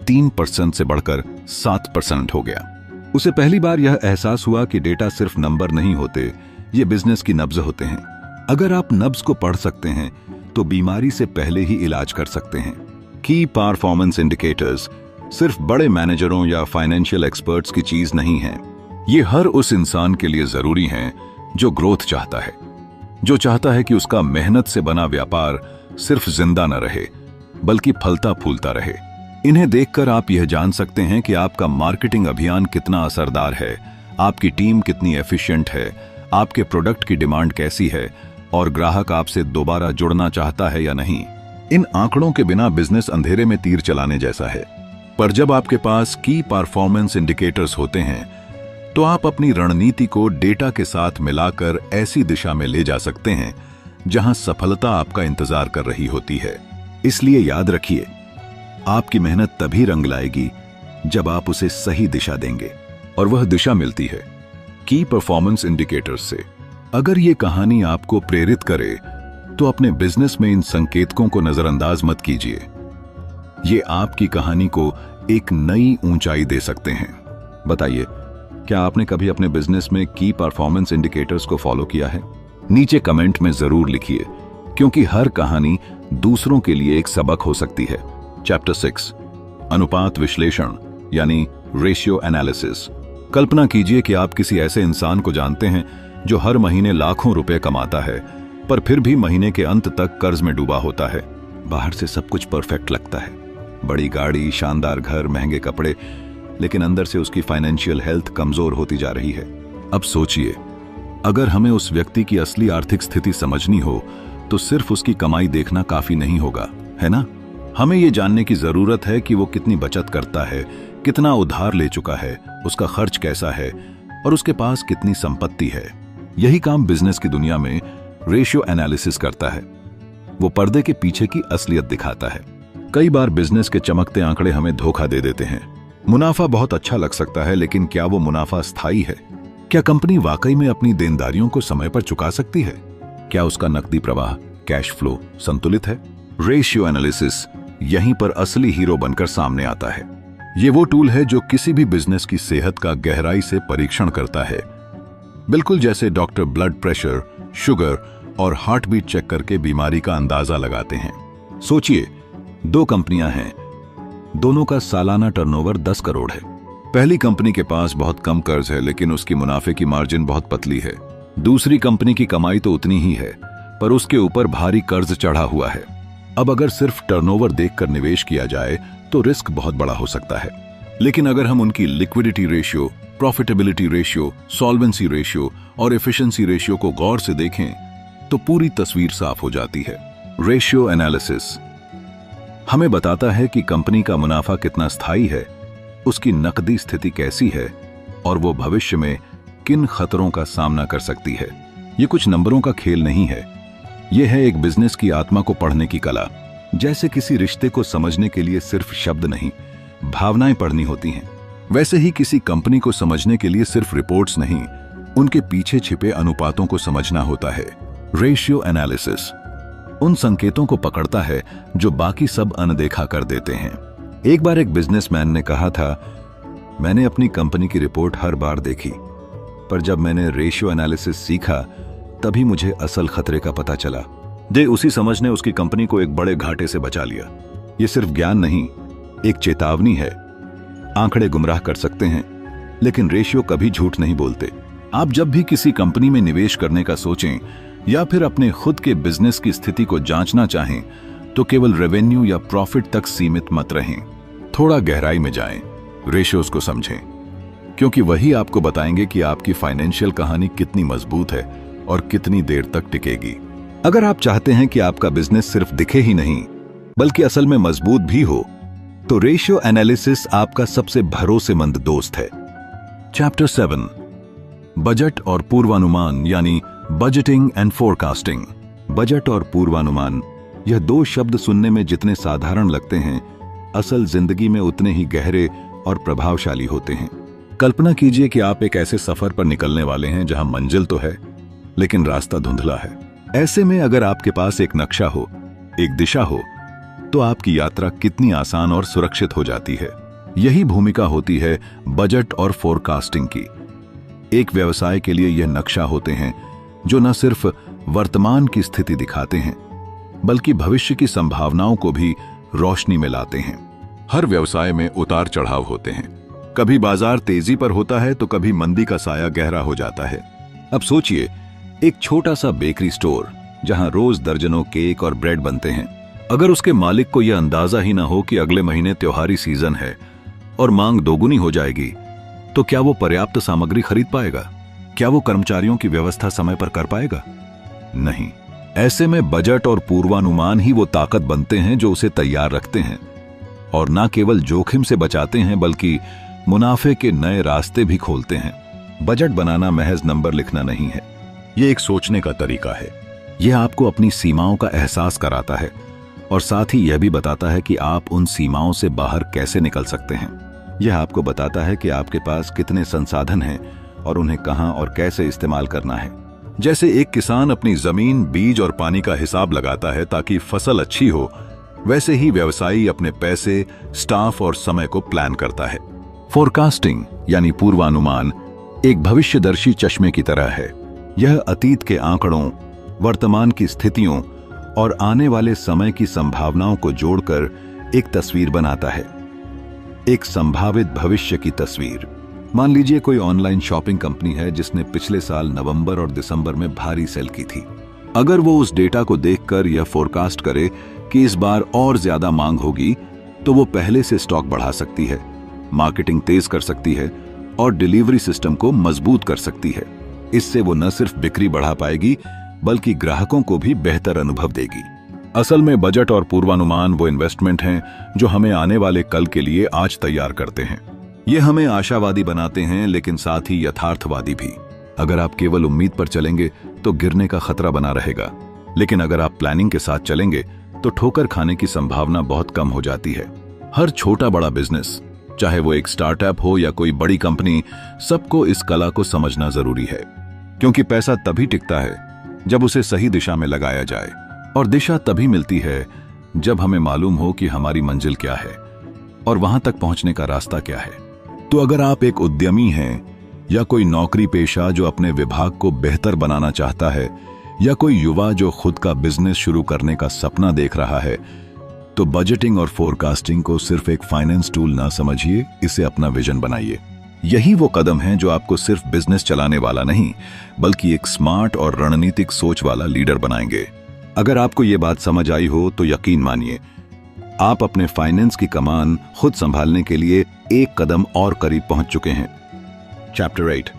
3% से बढ़कर 7% हो गया। उसे पहली बार यह एहसास हुआ कि डेटा सिर्फ नंबर नहीं होते, ये बिजनेस की नब्ज होते हैं। अगर आप नब्ज को पढ़ सकते हैं तो बीमारी से पहले ही इलाज कर सकते हैं। की परफॉर्मेंस इंडिकेटर्स सिर्फ बड़े मैनेजरों या फाइनेंशियल एक्सपर्ट्स की चीज नहीं है। ये हर उस इंसान के लिए जरूरी हैं जो ग्रोथ चाहता है, जो चाहता है कि उसका मेहनत से बना व्यापार सिर्फ जिंदा न रहे, बल्कि फलता फूलता रहे। इन्हें देखकर आप यह जान सकते हैं कि आपका मार्केटिंग अभियान कितना असरदार है, आपकी टीम कितनी एफिशिएंट है, आपके प्रोडक्ट की डिमांड कैसी है और ग्राहक आपसे दोबारा जुड़ना चाहता है या नहीं। इन आंकड़ों के बिना बिजनेस अंधेरे में तीर चलाने जैसा है, पर जब आपके पास की परफॉर्मेंस इंडिकेटर्स होते हैं तो आप अपनी रणनीति को डेटा के साथ मिलाकर ऐसी दिशा में ले जा सकते हैं जहां सफलता आपका इंतजार कर रही होती है। इसलिए याद रखिए, आपकी मेहनत तभी रंग लाएगी जब आप उसे सही दिशा देंगे, और वह दिशा मिलती है की परफॉर्मेंस इंडिकेटर्स से। अगर ये कहानी आपको प्रेरित करे तो अपने बिजनेस में इन संकेतकों को नजरअंदाज मत कीजिए। ये आपकी कहानी को एक नई ऊंचाई दे सकते हैं। बताइए, क्या आपने कभी अपने बिजनेस में की परफॉर्मेंस इंडिकेटर्स को फॉलो किया है? नीचे कमेंट में जरूर लिखिए, क्योंकि हर कहानी दूसरों के लिए एक सबक हो सकती है। चैप्टर 6, अनुपात विश्लेषण यानी रेशियो एनालिसिस। कल्पना कीजिए कि आप किसी ऐसे इंसान को जानते हैं जो हर महीने लाखों रुपए कमाता है, पर फिर भी महीने के अंत तक कर्ज में डूबा होता है। बाहर से सब कुछ परफेक्ट लगता है, बड़ी गाड़ी, शानदार घर, महंगे कपड़े, लेकिन अंदर से उसकी फाइनेंशियल हेल्थ कमजोर होती जा रही है। अब सोचिए, अगर हमें उस व्यक्ति की असली आर्थिक स्थिति समझनी हो तो सिर्फ उसकी कमाई देखना काफी नहीं होगा, है ना? हमें ये जानने की जरूरत है कि वो कितनी बचत करता है, कितना उधार ले चुका है, उसका खर्च कैसा है और उसके पास कितनी संपत्ति है। यही काम बिजनेस की दुनिया में रेशियो एनालिसिस करता है। वो पर्दे के पीछे की असलियत दिखाता है। कई बार बिजनेस के चमकते आंकड़े हमें धोखा दे देते हैं। मुनाफा बहुत अच्छा लग सकता है, लेकिन क्या वो मुनाफा स्थायी है? क्या कंपनी वाकई में अपनी देनदारियों को समय पर चुका सकती है? क्या उसका नकदी प्रवाह, कैश फ्लो संतुलित है? रेशियो एनालिसिस यहीं पर असली हीरो बनकर सामने आता है। ये वो टूल है जो किसी भी बिजनेस की सेहत का गहराई से परीक्षण करता है, बिल्कुल जैसे डॉक्टर ब्लड प्रेशर, शुगर और हार्ट बीट चेक करके बीमारी का अंदाजा लगाते हैं। सोचिए, दो कंपनियां हैं, दोनों का सालाना टर्नओवर 10 करोड़ है। पहली कंपनी के पास बहुत कम कर्ज है, लेकिन उसकी मुनाफे की मार्जिन बहुत पतली है। दूसरी कंपनी की कमाई तो उतनी ही है, पर उसके ऊपर भारी कर्ज चढ़ा हुआ है। अब अगर सिर्फ टर्नओवर देखकर निवेश किया जाए तो रिस्क बहुत बड़ा हो सकता है, लेकिन अगर हम उनकी liquidity ratio, profitability ratio, solvency ratio और एफिशिएंसी रेशियो को गौर से देखें तो पूरी तस्वीर साफ हो जाती है। रेशियो एनालिसिस हमें बताता है कि कंपनी का मुनाफा कितना स्थायी है, उसकी नकदी स्थिति कैसी है और वो भविष्य में किन खतरों का सामना कर सकती है। ये कुछ नंबरों का खेल नहीं है, यह है एक बिजनेस की आत्मा को पढ़ने की कला। जैसे किसी रिश्ते को समझने के लिए सिर्फ शब्द नहीं, भावनाएं पढ़नी होती हैं, वैसे ही किसी कंपनी को समझने के लिए सिर्फ रिपोर्ट्स नहीं, उनके पीछे छिपे अनुपातों को समझना होता है। रेशियो एनालिसिस उन संकेतों को पकड़ता है जो बाकी सब अनदेखा कर देते हैं। एक बार एक बिजनेसमैन ने कहा था, मैंने अपनी कंपनी की रिपोर्ट हर बार देखी, पर जब मैंने रेशियो एनालिसिस सीखा तभी मुझे असल खतरे का पता चला। उसी समझ ने उसकी कंपनी को एक बड़े घाटे से बचा लिया। यह सिर्फ ज्ञान नहीं, एक चेतावनी है। आंकड़े गुमराह कर सकते हैं, लेकिन रेशियो कभी झूठ नहीं बोलते। आप जब भी किसी कंपनी में निवेश करने का सोचें या फिर अपने खुद के बिजनेस की स्थिति को जांचना चाहें तो केवल रेवेन्यू या प्रॉफिट तक सीमित मत रहें, थोड़ा गहराई में जाएं, रेशियोज को समझें, क्योंकि वही आपको बताएंगे कि आपकी फाइनेंशियल कहानी कितनी मजबूत है और कितनी देर तक टिकेगी। अगर आप चाहते हैं कि आपका बिजनेस सिर्फ दिखे ही नहीं बल्कि असल में मजबूत भी हो, तो रेशियो एनालिसिस आपका सबसे भरोसेमंद दोस्त है। चैप्टर 7 बजट और पूर्वानुमान यानी बजटिंग एंड फोरकास्टिंग। बजट और पूर्वानुमान, यह दो शब्द सुनने में जितने साधारण लगते हैं, असल जिंदगी में उतने ही गहरे और प्रभावशाली होते हैं। कल्पना कीजिए कि आप एक ऐसे सफर पर निकलने वाले हैं जहां मंजिल तो है लेकिन रास्ता धुंधला है। ऐसे में अगर आपके पास एक नक्शा हो, एक दिशा हो, तो आपकी यात्रा कितनी आसान और सुरक्षित हो जाती है। यही भूमिका होती है बजट और फोरकास्टिंग की। एक व्यवसाय के लिए यह नक्शा होते हैं जो न सिर्फ वर्तमान की स्थिति दिखाते हैं बल्कि भविष्य की संभावनाओं को भी रोशनी में लाते हैं। हर व्यवसाय में उतार चढ़ाव होते हैं, कभी बाजार तेजी पर होता है तो कभी मंदी का साया गहरा हो जाता है। अब सोचिए, एक छोटा सा बेकरी स्टोर जहां रोज दर्जनों केक और ब्रेड बनते हैं, अगर उसके मालिक को यह अंदाजा ही ना हो कि अगले महीने त्योहारी सीजन है और मांग दोगुनी हो जाएगी, तो क्या वो पर्याप्त सामग्री खरीद पाएगा? क्या वो कर्मचारियों की व्यवस्था समय पर कर पाएगा? नहीं। ऐसे में बजट और पूर्वानुमान ही वो ताकत बनते हैं जो उसे तैयार रखते हैं और न केवल जोखिम से बचाते हैं बल्कि मुनाफे के नए रास्ते भी खोलते हैं। बजट बनाना महज नंबर लिखना नहीं है, ये एक सोचने का तरीका है। यह आपको अपनी सीमाओं का एहसास कराता है और साथ ही यह भी बताता है कि आप उन सीमाओं से बाहर कैसे निकल सकते हैं। यह आपको बताता है कि आपके पास कितने संसाधन हैं और उन्हें कहां और कैसे इस्तेमाल करना है। जैसे एक किसान अपनी जमीन, बीज और पानी का हिसाब लगाता है ताकि फसल अच्छी हो, वैसे ही व्यवसायी अपने पैसे, स्टाफ और समय को प्लान करता है। फोरकास्टिंग यानी पूर्वानुमान एक भविष्यदर्शी चश्मे की तरह है। यह अतीत के आंकड़ों, वर्तमान की स्थितियों और आने वाले समय की संभावनाओं को जोड़कर एक तस्वीर बनाता है, एक संभावित भविष्य की तस्वीर। मान लीजिए कोई ऑनलाइन शॉपिंग कंपनी है जिसने पिछले साल नवंबर और दिसंबर में भारी सेल की थी। अगर वो उस डेटा को देखकर यह फोरकास्ट करे कि इस बार और ज्यादा मांग होगी, तो वो पहले से स्टॉक बढ़ा सकती है, मार्केटिंग तेज कर सकती है और डिलीवरी सिस्टम को मजबूत कर सकती है। इससे वो न सिर्फ बिक्री बढ़ा पाएगी बल्कि ग्राहकों को भी बेहतर अनुभव देगी। असल में बजट और पूर्वानुमान वो इन्वेस्टमेंट हैं जो हमें आने वाले कल के लिए आज तैयार करते हैं। ये हमें आशावादी बनाते हैं लेकिन साथ ही यथार्थवादी भी। अगर आप केवल उम्मीद पर चलेंगे तो गिरने का खतरा बना रहेगा, लेकिन अगर आप प्लानिंग के साथ चलेंगे तो ठोकर खाने की संभावना बहुत कम हो जाती है। हर छोटा बड़ा बिजनेस, चाहे वो एक स्टार्टअप हो या कोई बड़ी कंपनी, सबको इस कला को समझना जरूरी है, क्योंकि पैसा तभी टिकता है जब उसे सही दिशा में लगाया जाए, और दिशा तभी मिलती है जब हमें मालूम हो कि हमारी मंजिल क्या है और वहां तक पहुंचने का रास्ता क्या है। तो अगर आप एक उद्यमी हैं या कोई नौकरी पेशा जो अपने विभाग को बेहतर बनाना चाहता है, या कोई युवा जो खुद का बिजनेस शुरू करने का सपना देख रहा है, तो बजटिंग और फोरकास्टिंग को सिर्फ एक फाइनेंस टूल ना समझिए, इसे अपना विजन बनाइए। यही वो कदम है जो आपको सिर्फ बिजनेस चलाने वाला नहीं, बल्कि एक स्मार्ट और रणनीतिक सोच वाला लीडर बनाएंगे। अगर आपको ये बात समझ आई हो तो यकीन मानिए, आप अपने फाइनेंस की कमान खुद संभालने के लिए एक कदम और करीब पहुंच चुके हैं। चैप्टर 8,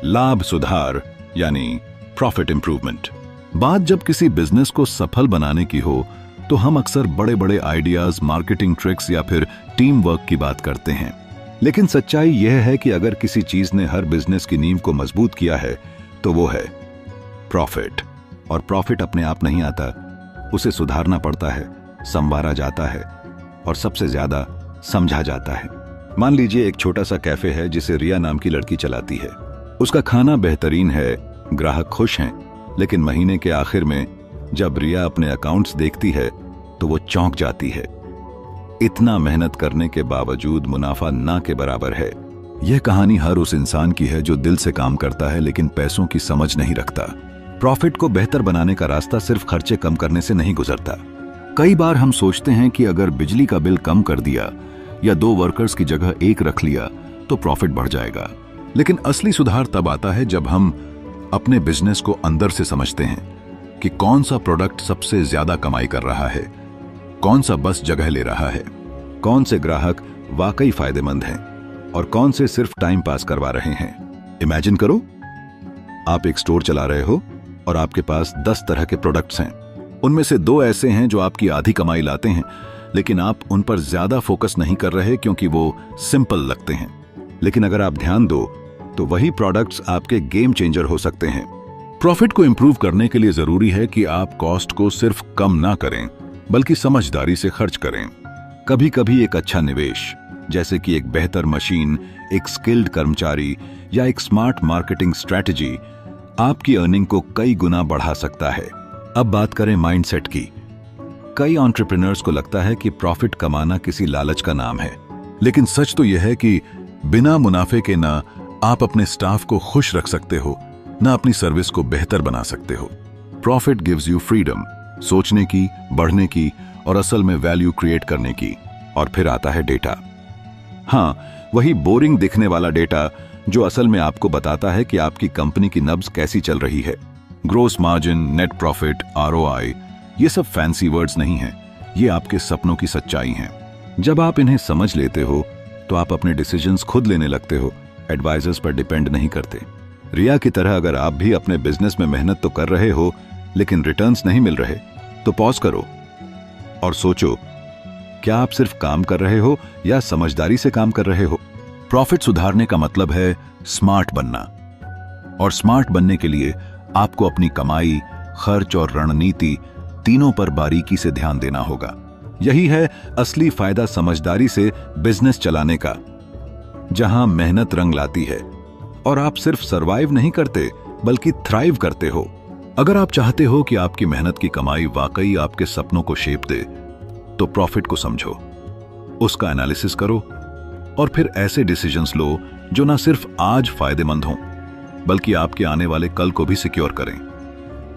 लाभ सुधार यानी प्रॉफिट इंप्रूवमेंट। बात जब किसी बिजनेस को सफल बनाने की हो तो हम अक्सर बड़े बड़े आइडियाज, मार्केटिंग ट्रिक्स या फिर टीम वर्क की बात करते हैं। लेकिन सच्चाई यह है कि अगर किसी चीज ने हर बिजनेस की नींव को मजबूत किया है तो वो है प्रॉफिट। और प्रॉफिट अपने आप नहीं आता, उसे सुधारना पड़ता है, संवारा जाता है और सबसे ज्यादा समझा जाता है। मान लीजिए एक छोटा सा कैफे है जिसे रिया नाम की लड़की चलाती है। उसका खाना बेहतरीन है, ग्राहक खुश हैं, लेकिन महीने के आखिर में जब रिया अपने अकाउंट्स देखती है तो वो चौंक जाती है। इतना मेहनत करने के बावजूद मुनाफा ना के बराबर है। यह कहानी हर उस इंसान की है जो दिल से काम करता है लेकिन पैसों की समझ नहीं रखता। प्रॉफिट को बेहतर बनाने का रास्ता सिर्फ खर्चे कम करने से नहीं गुजरता। कई बार हम सोचते हैं कि अगर बिजली का बिल कम कर दिया या 2 वर्कर्स की जगह 1 रख लिया तो प्रॉफिट बढ़ जाएगा। लेकिन असली सुधार तब आता है जब हम अपने बिजनेस को अंदर से समझते हैं कि कौन सा प्रोडक्ट सबसे ज्यादा कमाई कर रहा है, कौन सा बस जगह ले रहा है, कौन से ग्राहक वाकई फायदेमंद हैं और कौन से सिर्फ टाइम पास करवा रहे हैं। इमेजिन करो, आप एक स्टोर चला रहे हो और आपके पास 10 तरह के प्रोडक्ट्स हैं। उनमें से 2 ऐसे हैं जो आपकी आधी कमाई लाते हैं, लेकिन आप उन पर ज्यादा फोकस नहीं कर रहे क्योंकि वो सिंपल लगते हैं। लेकिन अगर आप ध्यान दो तो वही प्रोडक्ट्स आपके गेम चेंजर हो सकते हैं। प्रॉफिट को इंप्रूव करने के लिए जरूरी है कि आप कॉस्ट को सिर्फ कम ना करें, बल्कि समझदारी से खर्च करें। कभी कभी एक अच्छा निवेश, जैसे कि एक बेहतर मशीन, एक स्किल्ड कर्मचारी या एक स्मार्ट मार्केटिंग स्ट्रैटेजी, आपकी अर्निंग को कई गुना बढ़ा सकता है। अब बात करें माइंडसेट की। कई एंटरप्रेन्योर्स को लगता है कि प्रॉफिट कमाना किसी लालच का नाम है, लेकिन सच तो यह है कि बिना मुनाफे के ना आप अपने स्टाफ को खुश रख सकते हो, ना अपनी सर्विस को बेहतर बना सकते हो। प्रॉफिट गिव्स यू फ्रीडम, सोचने की, बढ़ने की और असल में वैल्यू क्रिएट करने की। और फिर आता है डेटा। हाँ, वही बोरिंग दिखने वाला डेटा जो असल में आपको बताता है कि आपकी कंपनी की नब्ज कैसी चल रही है। Gross margin, net profit, ROI, ये सब फैंसी वर्ड्स नहीं हैं, ये आपके सपनों की सच्चाई हैं। जब आप इन्हें समझ लेते हो तो आप अपने डिसीजंस खुद लेने लगते हो, एडवाइजर्स पर डिपेंड नहीं करते। रिया की तरह अगर आप भी अपने बिजनेस में मेहनत तो कर रहे हो लेकिन रिटर्न्स नहीं मिल रहे, तो पॉज करो और सोचो, क्या आप सिर्फ काम कर रहे हो या समझदारी से काम कर रहे हो। प्रॉफिट सुधारने का मतलब है स्मार्ट बनना, और स्मार्ट बनने के लिए आपको अपनी कमाई, खर्च और रणनीति तीनों पर बारीकी से ध्यान देना होगा। यही है असली फायदा समझदारी से बिजनेस चलाने का, जहां मेहनत रंग लाती है और आप सिर्फ सरवाइव नहीं करते बल्कि थ्राइव करते हो। अगर आप चाहते हो कि आपकी मेहनत की कमाई वाकई आपके सपनों को शेप दे, तो प्रॉफिट को समझो, उसका एनालिसिस करो और फिर ऐसे डिसीजंस लो जो ना सिर्फ आज फायदेमंद हों बल्कि आपके आने वाले कल को भी सिक्योर करें।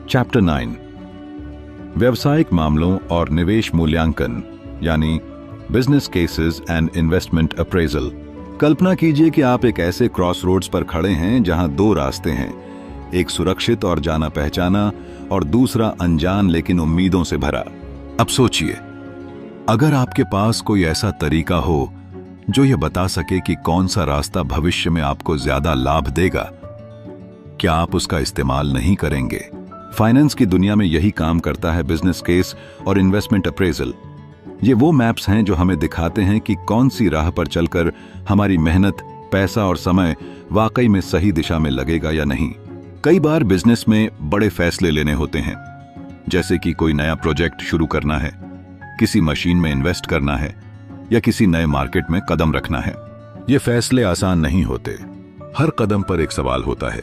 चैप्टर 9, व्यवसायिक मामलों और निवेश मूल्यांकन यानी business cases and investment appraisal. कल्पना कीजिए कि आप एक ऐसे क्रॉस रोड्स पर खड़े हैं जहां 2 रास्ते हैं, एक सुरक्षित और जाना पहचाना और दूसरा अनजान लेकिन उम्मीदों से भरा। अब सोचिए, अगर आपके पास कोई ऐसा तरीका हो जो यह बता सके कि कौन सा रास्ता भविष्य में आपको ज्यादा लाभ देगा, क्या आप उसका इस्तेमाल नहीं करेंगे? फाइनेंस की दुनिया में यही काम करता है बिजनेस केस और इन्वेस्टमेंट अप्रेजल। ये वो मैप्स हैं जो हमें दिखाते हैं कि कौन सी राह पर चलकर हमारी मेहनत, पैसा और समय वाकई में सही दिशा में लगेगा या नहीं। कई बार बिजनेस में बड़े फैसले लेने होते हैं, जैसे कि कोई नया प्रोजेक्ट शुरू करना है, किसी मशीन में इन्वेस्ट करना है या किसी नए मार्केट में कदम रखना है। ये फैसले आसान नहीं होते। हर कदम पर एक सवाल होता है,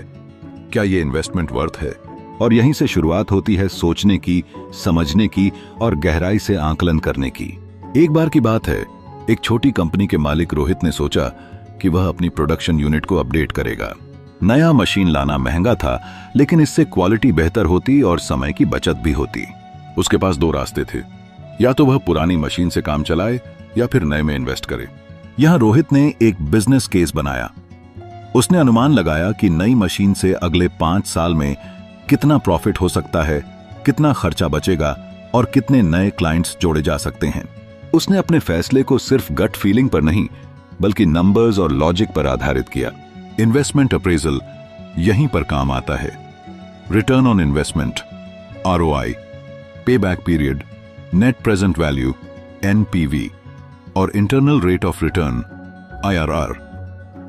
क्या ये इन्वेस्टमेंट वर्थ है? और यहीं से शुरुआत होती है सोचने की, समझने की और गहराई से आकलन करने की। एक बार की बात है, एक छोटी कंपनी के मालिक रोहित ने सोचा कि वह अपनी प्रोडक्शन यूनिट को अपडेट करेगा। नया मशीन लाना महंगा था, लेकिन इससे क्वालिटी बेहतर होती और समय की बचत भी होती। उसके पास दो रास्ते थे, या तो वह पुरानी मशीन से काम चलाए या फिर नए में इन्वेस्ट करे। यहां रोहित ने एक बिजनेस केस बनाया। उसने अनुमान लगाया कि नई मशीन से अगले 5 साल में कितना प्रॉफिट हो सकता है, कितना खर्चा बचेगा और कितने नए क्लाइंट्स जोड़े जा सकते हैं। उसने अपने फैसले को सिर्फ गट फीलिंग पर नहीं, बल्कि नंबर्स और लॉजिक पर आधारित किया। इन्वेस्टमेंट अप्रेजल यहीं पर काम आता है। रिटर्न ऑन इन्वेस्टमेंट, ROI, पे back period, net present value, NPV और internal rate of return, IRR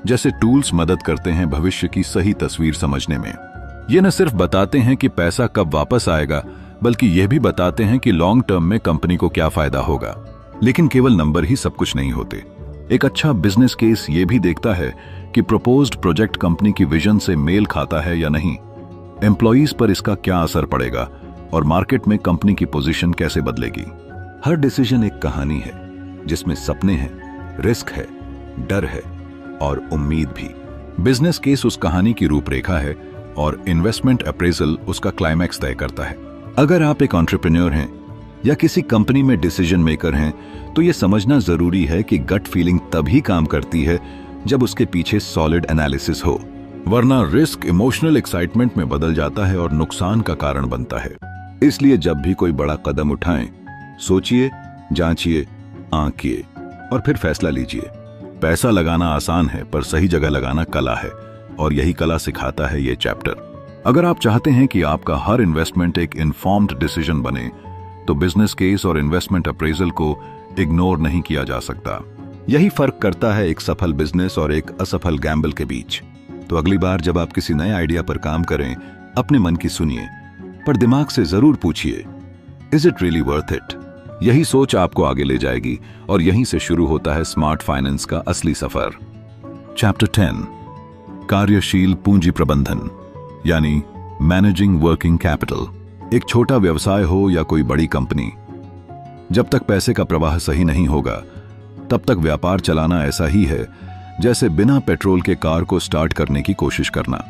जैसे टूल्स मदद करते हैं भविष्य की सही तस्वीर समझने में। ये न सिर्फ बताते हैं कि पैसा कब वापस आएगा, बल्कि यह भी बताते हैं कि लॉन्ग टर्म में कंपनी को क्या फायदा होगा। लेकिन केवल नंबर ही सब कुछ नहीं होते। एक अच्छा बिजनेस केस ये भी देखता है कि प्रपोज्ड प्रोजेक्ट कंपनी की विजन से मेल खाता है या नहीं, एम्प्लॉइज पर इसका क्या असर पड़ेगा और मार्केट में कंपनी की पोजीशन कैसे बदलेगी। हर डिसीजन एक कहानी है जिसमें सपने हैं, रिस्क है, डर है और उम्मीद भी। बिजनेस केस उस कहानी की रूपरेखा है और इन्वेस्टमेंट अप्रेजल उसका क्लाइमैक्स तय करता है। अगर आप एक एंटरप्रेन्योर हैं या किसी कंपनी में डिसीजन मेकर हैं, तो यह समझना जरूरी है कि गट फीलिंग तभी काम करती है जब उसके पीछे सॉलिड एनालिसिस हो, वरना रिस्क इमोशनल एक्साइटमेंट में बदल जाता है और नुकसान का कारण बनता है। इसलिए जब भी कोई बड़ा कदम उठाएं, सोचिए, जांचिए, आंकिए और फिर फैसला लीजिए। पैसा लगाना आसान है, पर सही जगह लगाना कला है, और यही कला सिखाता है ये चैप्टर। अगर आप चाहते हैं कि आपका हर इन्वेस्टमेंट एक इन्फॉर्म्ड डिसीजन बने, तो बिजनेस केस और इन्वेस्टमेंट अप्रेजल को इग्नोर नहीं किया जा सकता। यही फर्क करता है एक सफल बिजनेस और एक असफल गैम्बल के बीच। तो अगली बार जब आप किसी नए आइडिया पर काम करें, अपने मन की सुनिए, पर दिमाग से जरूर पूछिए, is it really worth it? यही सोच आपको आगे ले जाएगी और यहीं से शुरू होता है स्मार्ट फाइनेंस का असली सफर। चैप्टर 10, कार्यशील पूंजी प्रबंधन यानी मैनेजिंग वर्किंग कैपिटल। एक छोटा व्यवसाय हो या कोई बड़ी कंपनी, जब तक पैसे का प्रवाह सही नहीं होगा, तब तक व्यापार चलाना ऐसा ही है जैसे बिना पेट्रोल के कार को स्टार्ट करने की कोशिश करना।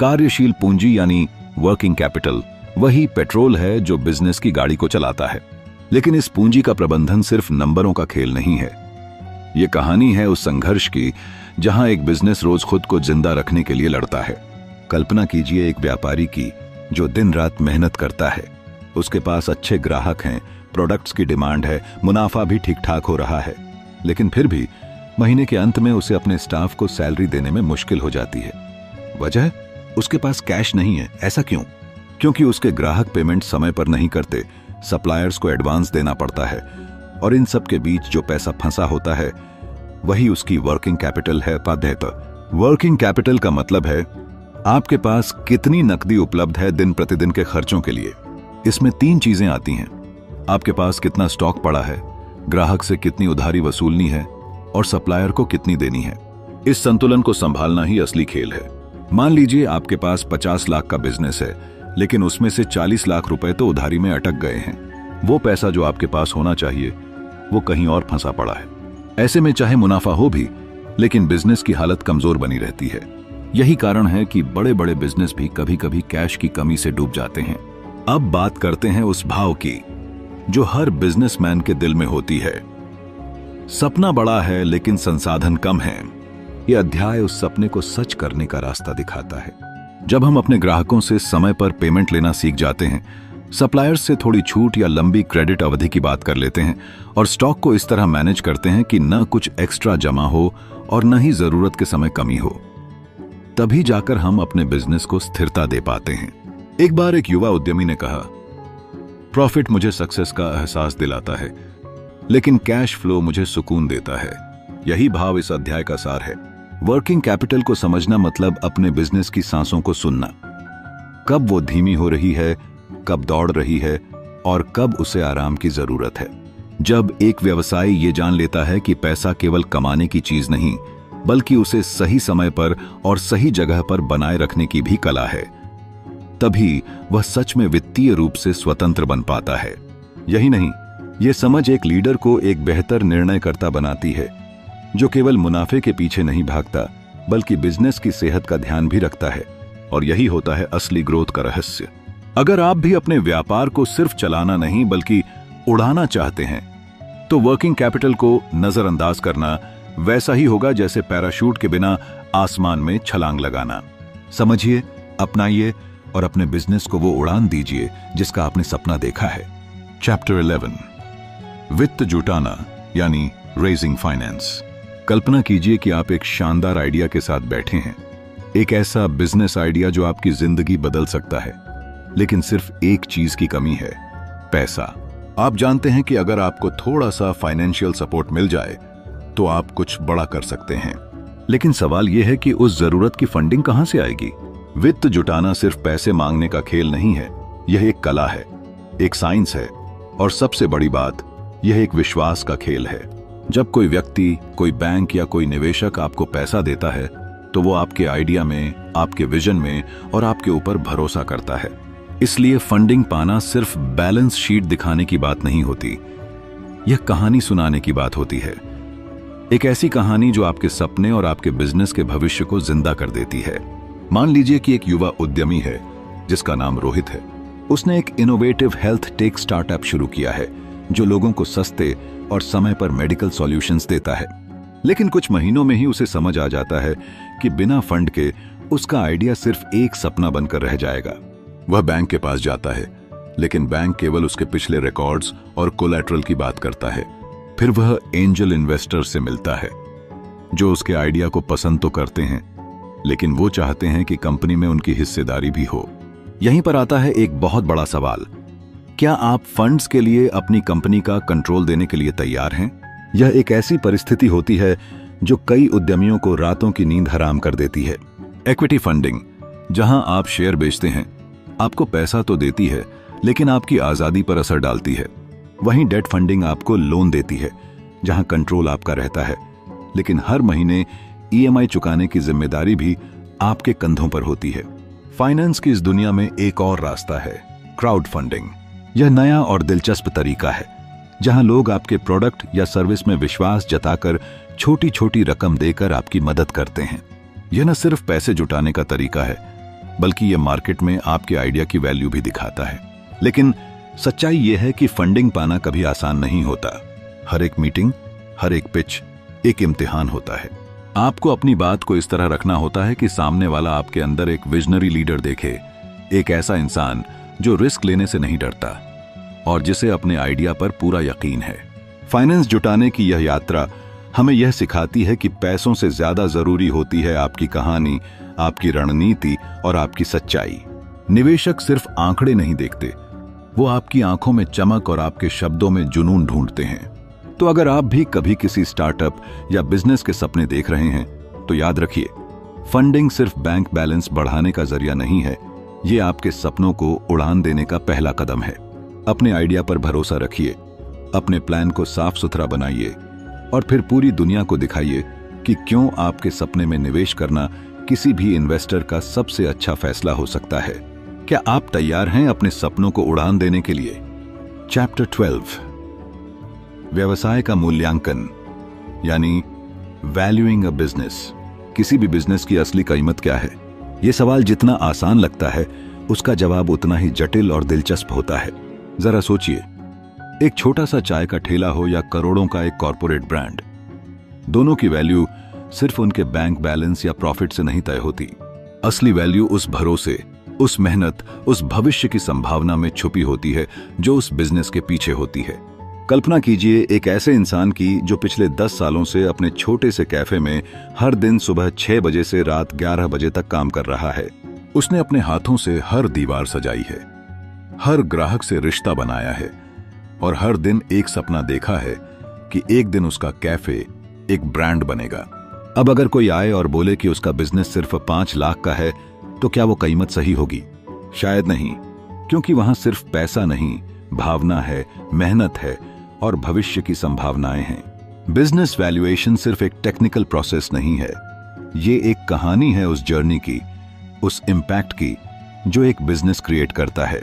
कार्यशील पूंजी यानी वर्किंग कैपिटल वही पेट्रोल है जो बिजनेस की गाड़ी को चलाता है। लेकिन इस पूंजी का प्रबंधन सिर्फ नंबरों का खेल नहीं है। यह कहानी है उस संघर्ष की जहां एक बिजनेस रोज खुद को जिंदा रखने के लिए लड़ता है। कल्पना कीजिए एक व्यापारी की जो दिन रात मेहनत करता है। उसके पास अच्छे ग्राहक हैं, प्रोडक्ट्स की डिमांड है, मुनाफा भी ठीक ठाक हो रहा है, लेकिन फिर भी महीने के अंत में उसे अपने स्टाफ को सैलरी देने में मुश्किल हो जाती है। वजह, उसके पास कैश नहीं है। ऐसा क्यों? क्योंकि उसके ग्राहक पेमेंट समय पर नहीं करते, सप्लायर्स को एडवांस देना पड़ता है, और इन सब के बीच जो पैसा फंसा होता है वही उसकी वर्किंग कैपिटल है। वर्किंग कैपिटल का मतलब है आपके पास कितनी नकदी उपलब्ध है दिन प्रतिदिन के खर्चों के लिए। इसमें 3 चीजें आती हैं। आपके पास कितना स्टॉक पड़ा है, ग्राहक से कितनी उधारी वसूलनी है और सप्लायर को कितनी देनी है। इस संतुलन को संभालना ही असली खेल है। मान लीजिए आपके पास 50 लाख का बिजनेस है, लेकिन उसमें से 40 लाख रुपए तो उधारी में अटक गए हैं। वो पैसा जो आपके पास होना चाहिए वो कहीं और फंसा पड़ा है। ऐसे में चाहे मुनाफा हो भी, लेकिन बिजनेस की हालत कमजोर बनी रहती है। यही कारण है कि बड़े बड़े बिजनेस भी कभी कभी कैश की कमी से डूब जाते हैं। अब बात करते हैं उस भाव की जो हर बिजनेसमैन के दिल में होती है। सपना बड़ा है लेकिन संसाधन कम है। यह अध्याय उस सपने को सच करने का रास्ता दिखाता है। जब हम अपने ग्राहकों से समय पर पेमेंट लेना सीख जाते हैं, सप्लायर्स से थोड़ी छूट या लंबी क्रेडिट अवधि की बात कर लेते हैं और स्टॉक को इस तरह मैनेज करते हैं कि न कुछ एक्स्ट्रा जमा हो और न ही जरूरत के समय कमी हो, तभी जाकर हम अपने बिजनेस को स्थिरता दे पाते हैं। एक बार एक युवा उद्यमी ने कहा, प्रॉफिट मुझे सक्सेस का एहसास दिलाता है, लेकिन कैश फ्लो मुझे सुकून देता है। यही भाव इस अध्याय का सार है। वर्किंग कैपिटल को समझना मतलब अपने बिजनेस की सांसों को सुनना। कब वो धीमी हो रही है, कब दौड़ रही है और कब उसे आराम की जरूरत है। जब एक व्यवसायी ये जान लेता है कि पैसा केवल कमाने की चीज नहीं, बल्कि उसे सही समय पर और सही जगह पर बनाए रखने की भी कला है, तभी वह सच में वित्तीय रूप से स्वतंत्र बन पाता है। यही नहीं, यह समझ एक लीडर को एक बेहतर निर्णयकर्ता बनाती है, जो केवल मुनाफे के पीछे नहीं भागता, बल्कि बिजनेस की सेहत का ध्यान भी रखता है। और यही होता है असली ग्रोथ का रहस्य। अगर आप भी अपने व्यापार को सिर्फ चलाना नहीं बल्कि उड़ाना चाहते हैं, तो वर्किंग कैपिटल को नजरअंदाज करना वैसा ही होगा जैसे पैराशूट के बिना आसमान में छलांग लगाना। समझिए, अपनाइए और अपने बिजनेस को वो उड़ान दीजिए जिसका आपने सपना देखा है। चैप्टर 11, वित्त जुटाना यानी रेजिंग फाइनेंस। कल्पना कीजिए कि आप एक शानदार आइडिया के साथ बैठे हैं, एक ऐसा बिजनेस आइडिया जो आपकी जिंदगी बदल सकता है, लेकिन सिर्फ एक चीज की कमी है, पैसा। आप जानते हैं कि अगर आपको थोड़ा सा फाइनेंशियल सपोर्ट मिल जाए तो आप कुछ बड़ा कर सकते हैं। लेकिन सवाल यह है कि उस जरूरत की फंडिंग कहां से आएगी? वित्त जुटाना सिर्फ पैसे मांगने का खेल नहीं है, यह एक कला है, एक साइंस है, और सबसे बड़ी बात, यह एक विश्वास का खेल है। जब कोई व्यक्ति, कोई बैंक या कोई निवेशक आपको पैसा देता है तो वो आपके आइडिया में, आपके विजन में और आपके ऊपर भरोसा करता है। इसलिए फंडिंग पाना सिर्फ बैलेंस शीट दिखाने की बात नहीं होती, यह कहानी सुनाने की बात होती है। एक ऐसी कहानी जो आपके सपने और आपके बिजनेस के भविष्य को जिंदा कर देती है। मान लीजिए कि एक युवा उद्यमी है जिसका नाम रोहित है। उसने एक इनोवेटिव हेल्थ टेक स्टार्टअप शुरू किया है जो लोगों को सस्ते और समय पर मेडिकल सॉल्यूशंस देता है। लेकिन कुछ महीनों में ही उसे समझ आ जाता है कि बिना फंड के उसका आइडिया सिर्फ एक सपना बनकर रह जाएगा। वह बैंक के पास जाता है, लेकिन बैंक केवल उसके पिछले रिकॉर्ड्स और कोलैटरल की बात करता है। फिर वह एंजल इन्वेस्टर से मिलता है जो उसके आइडिया को पसंद तो करते हैं, लेकिन वो चाहते हैं कि कंपनी में उनकी हिस्सेदारी भी हो। यहीं पर आता है एक बहुत बड़ा सवाल, क्या आप फंड्स के लिए अपनी कंपनी का कंट्रोल देने के लिए तैयार हैं? यह एक ऐसी परिस्थिति होती है जो कई उद्यमियों को रातों की नींद हराम कर देती है। इक्विटी फंडिंग, जहां आप शेयर बेचते हैं, आपको पैसा तो देती है लेकिन आपकी आजादी पर असर डालती है। वहीं डेट फंडिंग आपको लोन देती है जहां कंट्रोल आपका रहता है, लेकिन हर महीने ईएमआई चुकाने की जिम्मेदारी भी आपके कंधों पर होती है। फाइनेंस की इस दुनिया में एक और रास्ता है, क्राउड फंडिंग। यह नया और दिलचस्प तरीका है जहां लोग आपके प्रोडक्ट या सर्विस में विश्वास जताकर छोटी छोटी रकम देकर आपकी मदद करते हैं। यह न सिर्फ पैसे जुटाने का तरीका है, बल्कि यह मार्केट में आपके आइडिया की वैल्यू भी दिखाता है। लेकिन सच्चाई यह है कि फंडिंग पाना कभी आसान नहीं होता। हर एक मीटिंग, हर एक पिच एक इम्तिहान होता है। आपको अपनी बात को इस तरह रखना होता है कि सामने वाला आपके अंदर एक विजनरी लीडर देखे, एक ऐसा इंसान जो रिस्क लेने से नहीं डरता और जिसे अपने आइडिया पर पूरा यकीन है। फाइनेंस जुटाने की यह यात्रा हमें यह सिखाती है कि पैसों से ज्यादा जरूरी होती है आपकी कहानी, आपकी रणनीति और आपकी सच्चाई। निवेशक सिर्फ आंकड़े नहीं देखते, वो आपकी आंखों में चमक और आपके शब्दों में जुनून ढूंढते हैं। तो अगर आप भी कभी किसी स्टार्टअप या बिजनेस के सपने देख रहे हैं तो याद रखिए, फंडिंग सिर्फ बैंक बैलेंस बढ़ाने का जरिया नहीं है, ये आपके सपनों को उड़ान देने का पहला कदम है। अपने आइडिया पर भरोसा रखिए, अपने प्लान को साफ सुथरा बनाइए और फिर पूरी दुनिया को दिखाइए कि क्यों आपके सपने में निवेश करना किसी भी इन्वेस्टर का सबसे अच्छा फैसला हो सकता है। क्या आप तैयार हैं अपने सपनों को उड़ान देने के लिए? चैप्टर 12, व्यवसाय का मूल्यांकन यानी वैल्यूइंग अ बिजनेस। किसी भी बिजनेस की असली कीमत क्या है? यह सवाल जितना आसान लगता है, उसका जवाब उतना ही जटिल और दिलचस्प होता है। जरा सोचिए, एक छोटा सा चाय का ठेला हो या करोड़ों का एक कॉर्पोरेट ब्रांड, दोनों की वैल्यू सिर्फ उनके बैंक बैलेंस या प्रॉफिट से नहीं तय होती। असली वैल्यू उस भरोसे, उस मेहनत, उस भविष्य की संभावना में छुपी होती है जो उस बिजनेस के पीछे होती है। कल्पना कीजिए एक ऐसे इंसान की जो पिछले 10 सालों से अपने छोटे से कैफे में हर दिन सुबह 6 बजे से रात 11 बजे तक काम कर रहा है। उसने अपने हाथों से हर दीवार सजाई है, हर ग्राहक से रिश्ता बनाया है और हर दिन एक सपना देखा है कि एक दिन उसका कैफे एक ब्रांड बनेगा। अब अगर कोई आए और बोले कि उसका बिजनेस सिर्फ 5 लाख का है, तो क्या वो कीमत सही होगी? शायद नहीं, क्योंकि वहां सिर्फ पैसा नहीं, भावना है, मेहनत है और भविष्य की संभावनाएं हैं। बिजनेस वैल्यूएशन सिर्फ एक टेक्निकल प्रोसेस नहीं है, ये एक कहानी है उस जर्नी की, उस इम्पैक्ट की जो एक बिजनेस क्रिएट करता है।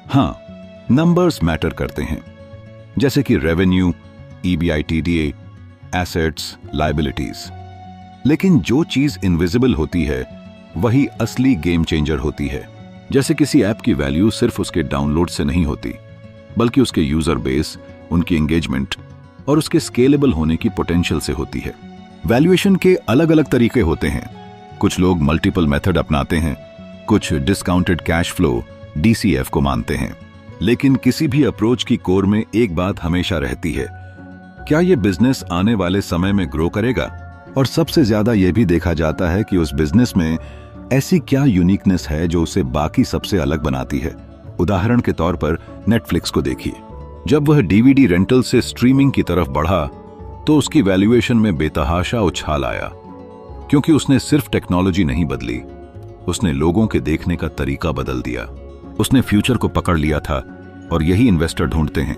हाँ, नंबर्स मैटर करते हैं, जैसे कि रेवेन्यू, EBITDA, एसेट्स, लायबिलिटीज, लेकिन जो चीज इनविजिबल होती है वही असली गेम चेंजर होती है। जैसे किसी ऐप की वैल्यू सिर्फ उसके डाउनलोड से नहीं होती, बल्कि उसके यूजर बेस, उनकी एंगेजमेंट और उसके स्केलेबल होने की पोटेंशियल से होती है। वैल्यूएशन के अलग अलग तरीके होते हैं। कुछ लोग मल्टीपल मेथड अपनाते हैं, कुछ डिस्काउंटेड कैश फ्लो DCF को मानते हैं। लेकिन किसी भी अप्रोच की कोर में एक बात हमेशा रहती है, क्या यह बिजनेस आने वाले समय में ग्रो करेगा? और सबसे ज्यादा यह भी देखा जाता है कि उस बिजनेस में ऐसी क्या यूनिकनेस है जो उसे बाकी सबसे अलग बनाती है। उदाहरण के तौर पर नेटफ्लिक्स को देखिए। जब वह DVD रेंटल से स्ट्रीमिंग की तरफ बढ़ा तो उसकी वैल्यूएशन में बेतहाशा उछाल आया, क्योंकि उसने सिर्फ टेक्नोलॉजी नहीं बदली, उसने लोगों के देखने का तरीका बदल दिया। उसने फ्यूचर को पकड़ लिया था और यही इन्वेस्टर ढूंढते हैं।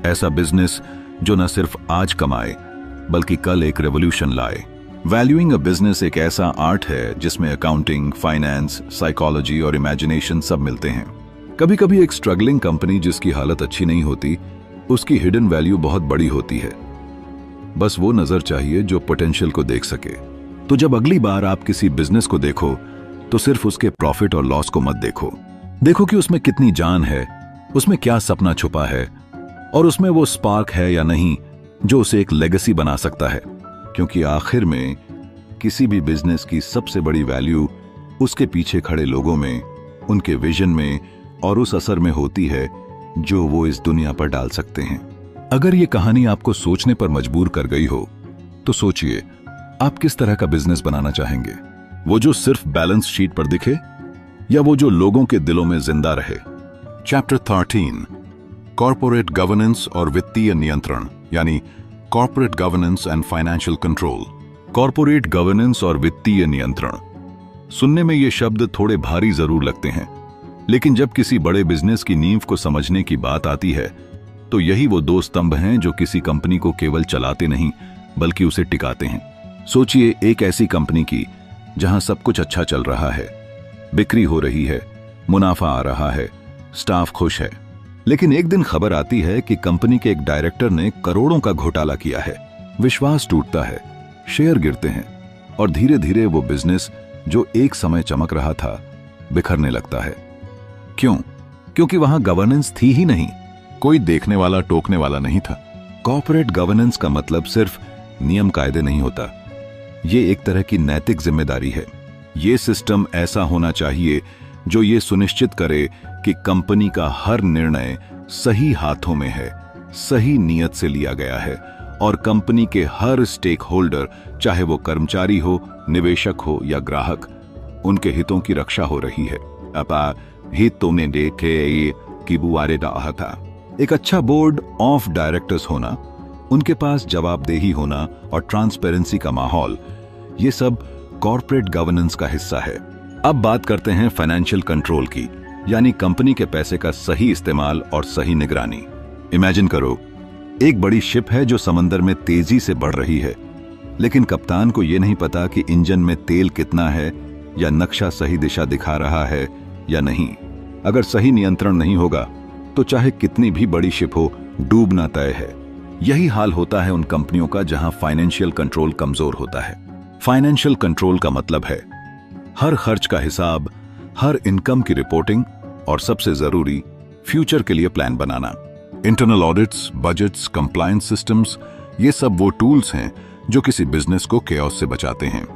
ऐसा बिजनेस जो न सिर्फ आज कमाए बल्कि कल एक रेवोल्यूशन लाए। वैल्यूइंग अ बिजनेस एक ऐसा आर्ट है जिसमें अकाउंटिंग, फाइनेंस, साइकोलॉजी और इमेजिनेशन सब मिलते हैं। कभी कभी एक स्ट्रगलिंग कंपनी जिसकी हालत अच्छी नहीं होती, उसकी हिडन वैल्यू बहुत बड़ी होती है। बस वो नजर चाहिए जो पोटेंशियल को देख सके। तो जब अगली बार आप किसी बिजनेस को देखो तो सिर्फ उसके प्रॉफिट और लॉस को मत देखो। देखो कि उसमें कितनी जान है, उसमें क्या सपना छुपा है और उसमें वो स्पार्क है या नहीं जो उसे एक लेगेसी बना सकता है। क्योंकि आखिर में किसी भी बिजनेस की सबसे बड़ी वैल्यू उसके पीछे खड़े लोगों में, उनके विजन में और उस असर में होती है जो वो इस दुनिया पर डाल सकते हैं। अगर ये कहानी आपको सोचने पर मजबूर कर गई हो तो सोचिए, आप किस तरह का बिजनेस बनाना चाहेंगे? वो जो सिर्फ बैलेंस शीट पर दिखे या वो जो लोगों के दिलों में जिंदा रहे? चैप्टर 13, कॉर्पोरेट गवर्नेंस और वित्तीय नियंत्रण, यानी corporate governance and financial control. Corporate governance और वित्तीय नियंत्रण। सुनने में ये शब्द थोड़े भारी जरूर लगते हैं, लेकिन जब किसी बड़े बिजनेस की नींव को समझने की बात आती है तो यही वो दो स्तंभ हैं जो किसी कंपनी को केवल चलाते नहीं बल्कि उसे टिकाते हैं। सोचिए एक ऐसी कंपनी की जहां सब कुछ अच्छा चल रहा है, बिक्री हो रही है, मुनाफा आ रहा है, स्टाफ खुश है, लेकिन एक दिन खबर आती है कि कंपनी के एक डायरेक्टर ने करोड़ों का घोटाला किया है। विश्वास टूटता है, शेयर गिरते हैं और धीरे धीरे वो बिजनेस जो एक समय चमक रहा था बिखरने लगता है। क्यों? क्योंकि वहां गवर्नेंस थी ही नहीं, कोई देखने वाला टोकने वाला नहीं था। कॉर्पोरेट गवर्नेंस का मतलब सिर्फ नियम कायदे नहीं होता, ये एक तरह की नैतिक जिम्मेदारी है। ये सिस्टम ऐसा होना चाहिए जो ये सुनिश्चित करे कि कंपनी का हर निर्णय सही हाथों में है, सही नीयत से लिया गया है और कंपनी के हर स्टेक होल्डर, चाहे वो कर्मचारी हो, निवेशक हो या ग्राहक, उनके हितों की रक्षा हो रही है। अपा हित तुमने देखे कि बुआरे रहा था। एक अच्छा बोर्ड ऑफ डायरेक्टर्स होना, उनके पास जवाबदेही होना और ट्रांसपेरेंसी का माहौल, ये सब कॉर्पोरेट गवर्नेंस का हिस्सा है। अब बात करते हैं फाइनेंशियल कंट्रोल की, यानी कंपनी के पैसे का सही इस्तेमाल और सही निगरानी। इमेजिन करो, एक बड़ी शिप है जो समंदर में तेजी से बढ़ रही है, लेकिन कप्तान को यह नहीं पता कि इंजन में तेल कितना है या नक्शा सही दिशा दिखा रहा है या नहीं। अगर सही नियंत्रण नहीं होगा तो चाहे कितनी भी बड़ी शिप हो, डूबना तय है। यही हाल होता है उन कंपनियों का जहां फाइनेंशियल कंट्रोल कमजोर होता है। फाइनेंशियल कंट्रोल का मतलब है हर खर्च का हिसाब, हर इनकम की रिपोर्टिंग और सबसे जरूरी, फ्यूचर के लिए प्लान बनाना। Internal audits, budgets, compliance systems, ये सब वो टूल्स हैं जो किसी बिजनेस को केओस से बचाते हैं।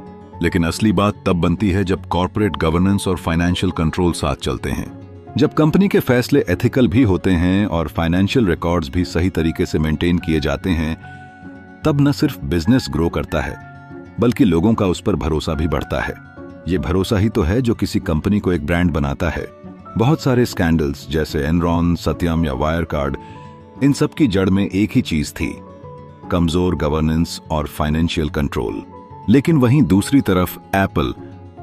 लेकिन असली बात तब बनती है जब कॉर्पोरेट गवर्नेंस और फाइनेंशियल कंट्रोल साथ चलते हैं। जब कंपनी के फैसले एथिकल भी होते हैं और फाइनेंशियल रिकॉर्ड्स भी सही तरीके से मेंटेन किए जाते हैं, तब न सिर्फ बिजनेस ग्रो करता है बल्कि लोगों का उस पर भरोसा भी बढ़ता है। ये भरोसा ही तो है जो किसी कंपनी को एक ब्रांड बनाता है। बहुत सारे स्कैंडल्स जैसे एनरॉन, सत्यम या वायरकार्ड, इन सब की जड़ में एक ही चीज थी, कमजोर गवर्नेंस और फाइनेंशियल कंट्रोल। लेकिन वहीं दूसरी तरफ एप्पल,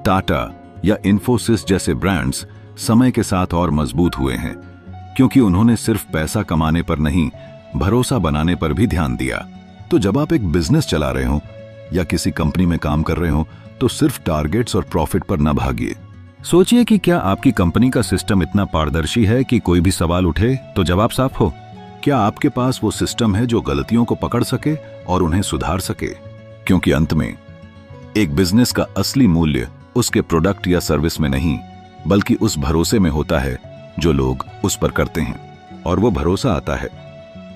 टाटा या इन्फोसिस जैसे ब्रांड्स समय के साथ और मजबूत हुए हैं, क्योंकि उन्होंने सिर्फ पैसा कमाने पर नहीं, भरोसा बनाने पर भी ध्यान दिया। तो जब आप एक बिजनेस चला रहे हो या किसी कंपनी में काम कर रहे हो तो सिर्फ टारगेट्स और प्रॉफिट पर न भागिए। सोचिए कि क्या आपकी कंपनी का सिस्टम इतना पारदर्शी है कि कोई भी सवाल उठे तो जवाब साफ हो? क्या आपके पास वो सिस्टम है जो गलतियों को पकड़ सके और उन्हें सुधार सके? क्योंकि अंत में एक बिजनेस का असली मूल्य उसके प्रोडक्ट या सर्विस में नहीं, बल्कि उस भरोसे में होता है जो लोग उस पर करते हैं, और वो भरोसा आता है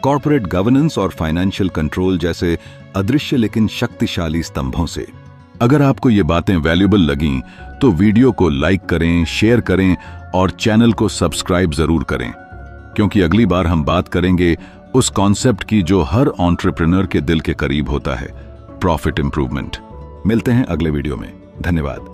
कॉर्पोरेट गवर्नेंस और फाइनेंशियल कंट्रोल जैसे अदृश्य लेकिन शक्तिशाली स्तंभों से। अगर आपको ये बातें वैल्यूएबल लगीं तो वीडियो को लाइक करें, शेयर करें और चैनल को सब्सक्राइब जरूर करें, क्योंकि अगली बार हम बात करेंगे उस कॉन्सेप्ट की जो हर एंटरप्रेन्योर के दिल के करीब होता है, प्रॉफिट इंप्रूवमेंट। मिलते हैं अगले वीडियो में। धन्यवाद।